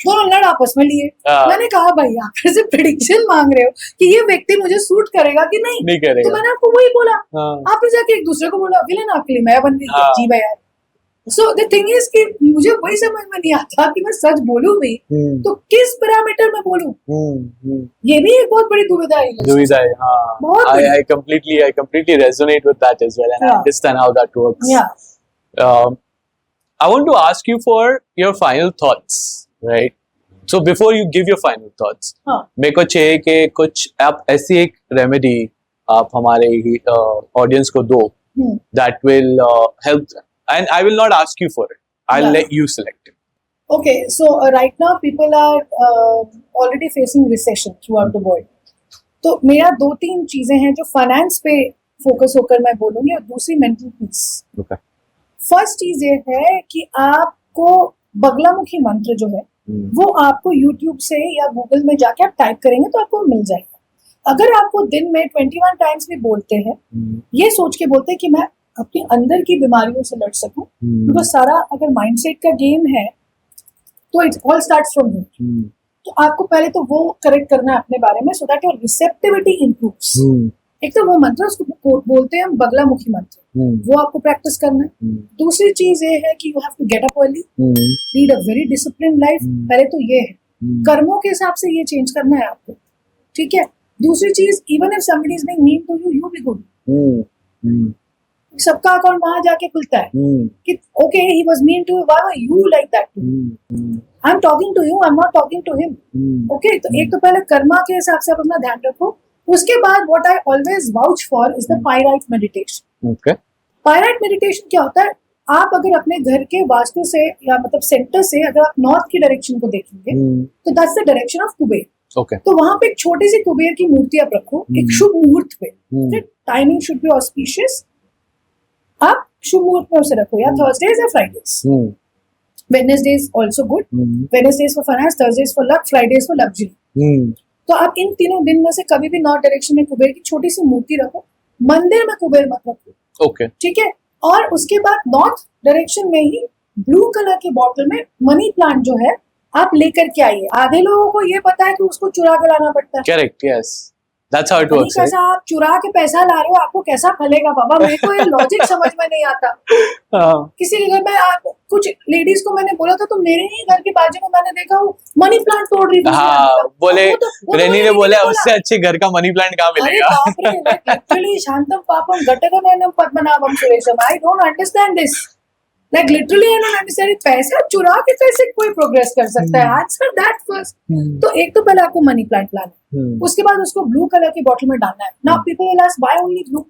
दोनों लड़ आपस में लिए। मैंने कहा भाई आप से प्रेडिक्शन मांग रहे हो कि ये व्यक्ति मुझे सूट करेगा कि नहीं करेगा। तो मैंने आपको वही बोला, आपने जाके एक दूसरे को बोला विलेन आपके लिए मैं बन गई। जी भाई यार, सो द थिंग इज कि मुझे वही समझ में नहीं आता कि मैं सच बोलूं भी तो किस पैरामीटर में बोलूं। ये भी एक बहुत बड़ी दुविधा है। हाँ, I completely resonate with that as well, and I understand how that works. I want to ask you for your final thoughts, right? So before you give your final thoughts, मेरे को चाहिए कि कुछ आप ऐसी एक रेमेडी आप हमारे ऑडियंस को दो that will help them. And I will not ask you for it. I'll let you select it. Okay, so right now people are already facing recession throughout the world. तो मेरा 2-3 चीजें हैं जो finance पे focus होकर मैं बोलूंगी और दूसरी मेंटल पीस। Okay. फर्स्ट चीज ये है कि आपको बगलामुखी मंत्र जो है वो आपको YouTube से या गूगल में जाके आप टाइप करेंगे तो आपको मिल जाएगा। अगर आपको दिन में 21 टाइम्स भी बोलते हैं, ये सोच के बोलते हैं कि मैं अपने अंदर की बीमारियों से लड़ सकूं, क्योंकि सारा अगर माइंडसेट का गेम है तो it all starts from here. तो आपको पहले तो वो करेक्ट करना है अपने बारे में, so that your receptivity improves. एक तो वो मंत्र उसको बोलते हैं हम बगलामुखी मंत्र, वो आपको प्रैक्टिस करना है। दूसरी चीज ये है कि you have to get up early, lead a very discipline life. पहले तो ये है, कर्मों के हिसाब से ये चेंज करना है आपको, ठीक है। दूसरी चीज, even if somebody is being mean to you, you be good. सबका अकाउंट वहां जाके खुलता है कि okay he was mean to, why were you like that. I am talking to you, I am not talking to him. Okay, तो एक तो पहले कर्मा के हिसाब से आप अपना ध्यान रखो. उसके बाद what I always vouch for is the pyrite meditation. Okay. Pyrite meditation क्या होता है? आप अगर अपने घर के वास्तु से या मतलब सेंटर से अगर आप नॉर्थ की डायरेक्शन को देखेंगे तो that's the direction of Kuber. Okay. तो वहां पे एक छोटी सी कुबेर की मूर्ति आप रखो एक शुभ मुहूर्त पे. Timing should be auspicious. आप शुभ मुहूर्त में उसे रखो, या थर्सडेज या Fridays. Wednesday's also good. Wednesday's for finance, Thursdays for luck, Fridays for luxury. तो आप इन तीनों दिन में से कभी भी नॉर्थ डायरेक्शन में कुबेर की छोटी सी मूर्ति रखो. मंदिर में कुबेर मत रखो. Okay. ठीक है. और उसके बाद नॉर्थ डायरेक्शन में ही ब्लू कलर के बॉटल में मनी प्लांट जो है आप लेकर के आइए. आधे लोगों को ये पता है कि उसको चुरा कर लाना पड़ता है. Correct. Yes. That's how it नहीं, works, right? कैसा आप चुरा के पैसा ला रहे हो, आपको कैसा फलेगा बाबा? मेरे को ये लॉजिक समझ में नहीं आता. किसी के घर में कुछ लेडीज को मैंने बोला था, तो मेरे ही घर के बाजू में मैंने देखा वो मनी प्लांट तोड़ रही थी. हाँ, बोले रेनी ने बोला बोला उससे अच्छे घर का मनी प्लांट कहाँ अरे मिलेगा. बाप रे, एक्चुअली शांतम पापम घटकम पद्मनाभम सुरेशम. I don't understand this. Like literally I don't understand. पैसा चुरा के कैसे कोई प्रोग्रेस कर सकता है? Answer that first. तो एक तो पहले आपको मनी प्लांट लाना है. उसके बाद उसको ब्लू कलर की बॉटल में डालना है. Now people will ask why only blue?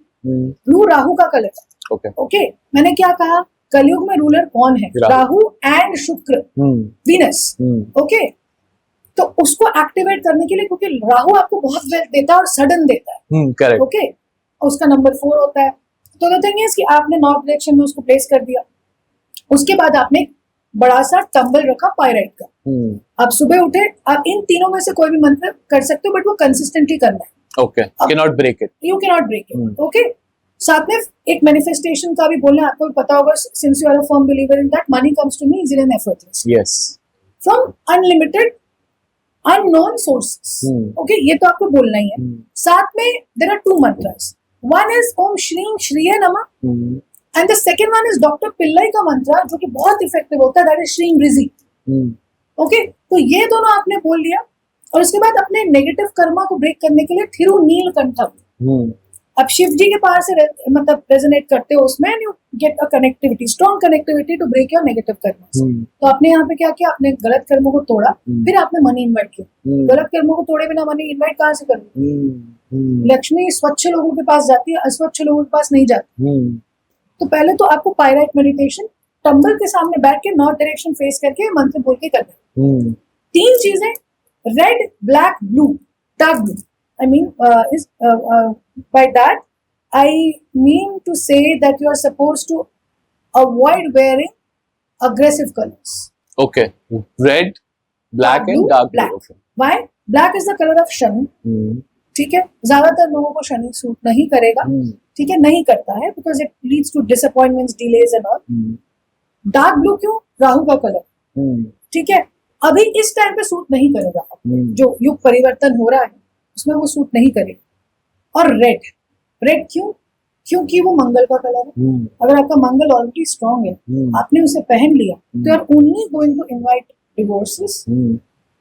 Blue Rahu का कलर है. Okay. ओके, मैंने क्या कहा? कलयुग में रूलर कौन है? राहु एंड शुक्र, वीनस. ओके, तो उसको एक्टिवेट करने के लिए, क्योंकि राहु आपको बहुत वेल्थ देता है और सडन देता है. Correct. ओके, उसका नंबर 4 होता है. तो द थिंग इज कि आपने नॉर्थ डायरेक्शन में उसको प्लेस कर दिया. उसके बाद आपने एक बड़ा सा टंबल रखा पायराइट का. आप सुबह उठे, आप इन तीनों में से कोई भी मंत्र कर सकते हो, बट वो कंसिस्टेंटली करना है. Okay. Cannot break it. You can not break it. Okay, साथ में एक मैनिफेस्टेशन का भी बोलना है. आपको भी पता होगा, since you are a firm believer in that, money comes to me easily and effortless Yes. From unlimited unknown sources. Okay, ये तो आपको बोलना ही है. साथ में there are 2 mantras. One is ओम श्रीं श्रीये नमः, and the second one is doctor Pillai का मंत्र, जो कि बहुत इफेक्टिव होता है, दैट इज श्रीं ब्रिजी. ओके, तो ये दोनों आपने बोल लिया. और उसके बाद अपने नेगेटिव कर्मा को ब्रेक करने के लिए थिरुनीलकंठम. अब शिव जी के पास से मतलब रेजोनेट करते हो उसमें, you get a connectivity, strong connectivity to break your negative karma. तो आपने यहाँ पे क्या किया? आपने गलत कर्मों को तोड़ा, फिर आपने मनी इन्वाइट किया. गलत कर्मों को तोड़े बिना मनी इन्वाइट कहाँ से करोगे? लक्ष्मी स्वच्छ लोगों के पास जाती है, अस्वच्छ लोगों के पास नहीं जाती. तो पहले तो आपको पायराइट मेडिटेशन टंबल के सामने बैठ के नॉर्थ डायरेक्शन फेस करके मंत्र बोल के करना. 3 चीजें, red, black, blue, dark blue. I mean, by that, I mean to say that you are supposed to avoid wearing aggressive colors. Okay. Red, black, Blue, and dark black. blue. Okay. Why? Black is the color of Shani. ठीक है, ज्यादातर लोगों को Shani suit नहीं करेगा. ठीक है, नहीं करता है, because it leads to disappointments, delays and all. Dark blue क्यों? राहु का कलर. ठीक है, अभी इस टाइम पे सूट नहीं करेगा. जो युग परिवर्तन हो रहा है उसमें वो सूट नहीं करेगा. और रेड, रेड क्यों? क्योंकि वो मंगल का कलर है. अगर आपका मंगल ऑलरेडी स्ट्रॉन्ग है, आपने उसे पहन लिया, तो you are only going to invite divorces,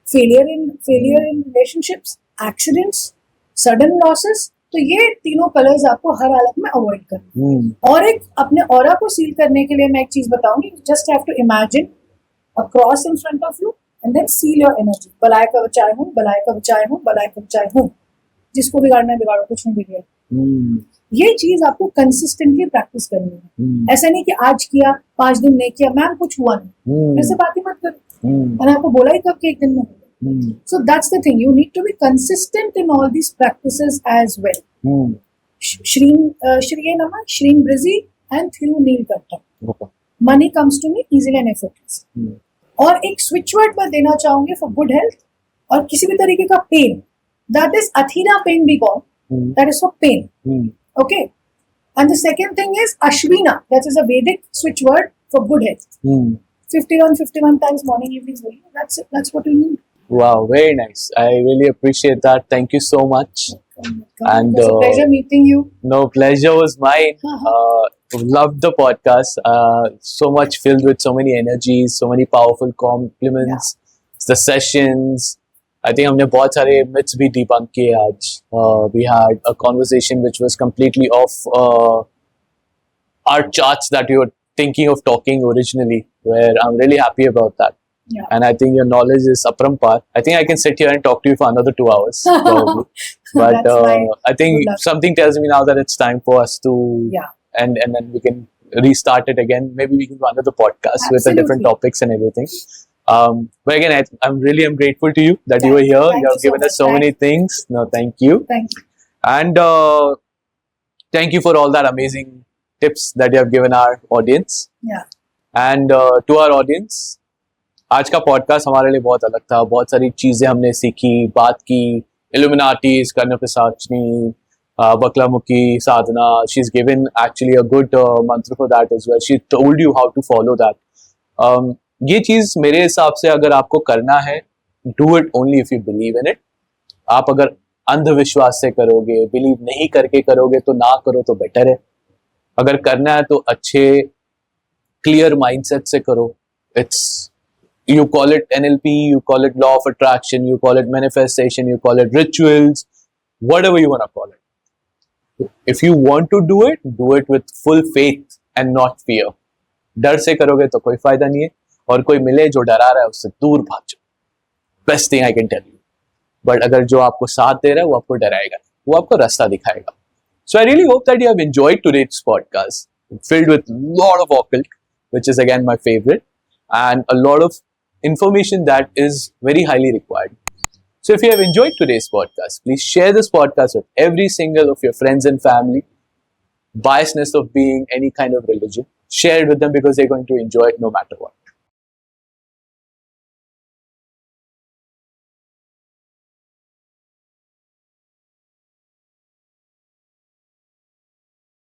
failure in relationships, accidents, sudden losses. तो ये तीनों कलर्स आपको हर हालत में अवॉइड करना. और एक अपने ऑरा को सील करने के लिए मैं एक चीज बताऊंगी. Just have to imagine a cross in front of you and then seal your energy. बलाय का बचाए हूँ, बलाय का बचाए हूँ, बलाय का बचाए हूँ. जिसको बिगाड़ना है बिगाड़ो, कुछ नहीं बिगड़ेगा. ये चीज आपको कंसिस्टेंटली प्रैक्टिस करनी है. ऐसा नहीं कि आज किया, 5 दिन नहीं किया, मैम कुछ हुआ नहीं, ऐसे बात ही मत करो. मैंने आपको बोला ही कब कि एक दिन में. So that's the thing. You need to be consistent in all these practices as well. Shriye Namah, Shriin Brizi, and Thiruneelkantham. Okay. Money comes to me easily and effortlessly. और एक स्विच वर्ड मैं देना चाहूंगी for good health और किसी भी तरीके का पेन. दैट इज अथीना pain be gone. That is for pain. Okay. And the second thing is अश्विना. That is a Vedic switch word for good health. 51 times morning, evening, that's what you need. Wow, very nice. I really appreciate that. Thank you so much. And it was a pleasure meeting you. No, pleasure was mine. Loved the podcast. So much filled with so many energies, so many powerful compliments. The sessions. I think हमने बहुत सारे myths भी debunk किए आज. We had a conversation which was completely off our charts that we were thinking of talking originally. Where I'm really happy about that. Yeah. And I think your knowledge is aparampar. I think I can sit here and talk to you for another 2 hours, probably. But That's fine. I think Good luck. something tells me now that it's time for us to, Yeah. and then we can restart it again. Maybe we can do another podcast with the different Absolutely. topics and everything. But again, I'm grateful to you that you were Thank you. here. Thank You you have so given us much. so many things. No, thank you. Thank you. And thank you for all that amazing tips that you have given our audience. Yeah. And to our audience, आज का podcast हमारे लिए बहुत अलग था. बहुत सारी चीजें हमने सीखी, बात की, इल्यूमिनाटीज, कर्ण पिशाचनी, बकलामुखी, साधना. She is given actually a good mantra for that as well. She told you how to follow that. ये चीज मेरे हिसाब से अगर आपको करना है, do it only if you believe in it. आप अगर अंधविश्वास से करोगे, बिलीव नहीं करके करोगे, तो ना करो तो बेटर है. अगर करना है तो अच्छे क्लियर माइंडसेट से करो. It's, you call it NLP, you call it law of attraction, you call it manifestation, you call it rituals, whatever you want to call it. If you want to do it with full faith and not fear. डर से करोगे तो कोई फायदा नहीं है, और कोई मिले जो डरा रहा है उससे दूर भाग जाओ. Best thing I can tell you. But अगर जो आपको साथ दे रहा है वो आपको डराएगा, वो आपको रास्ता दिखाएगा. So I really hope that you have enjoyed today's podcast, filled with a lot of occult, which is again my favorite, and a lot of information that is very highly required. So if you have enjoyed today's podcast, please share this podcast with every single of your friends and family. Biasness of being any kind of religion, share it with them because they're going to enjoy it no matter what.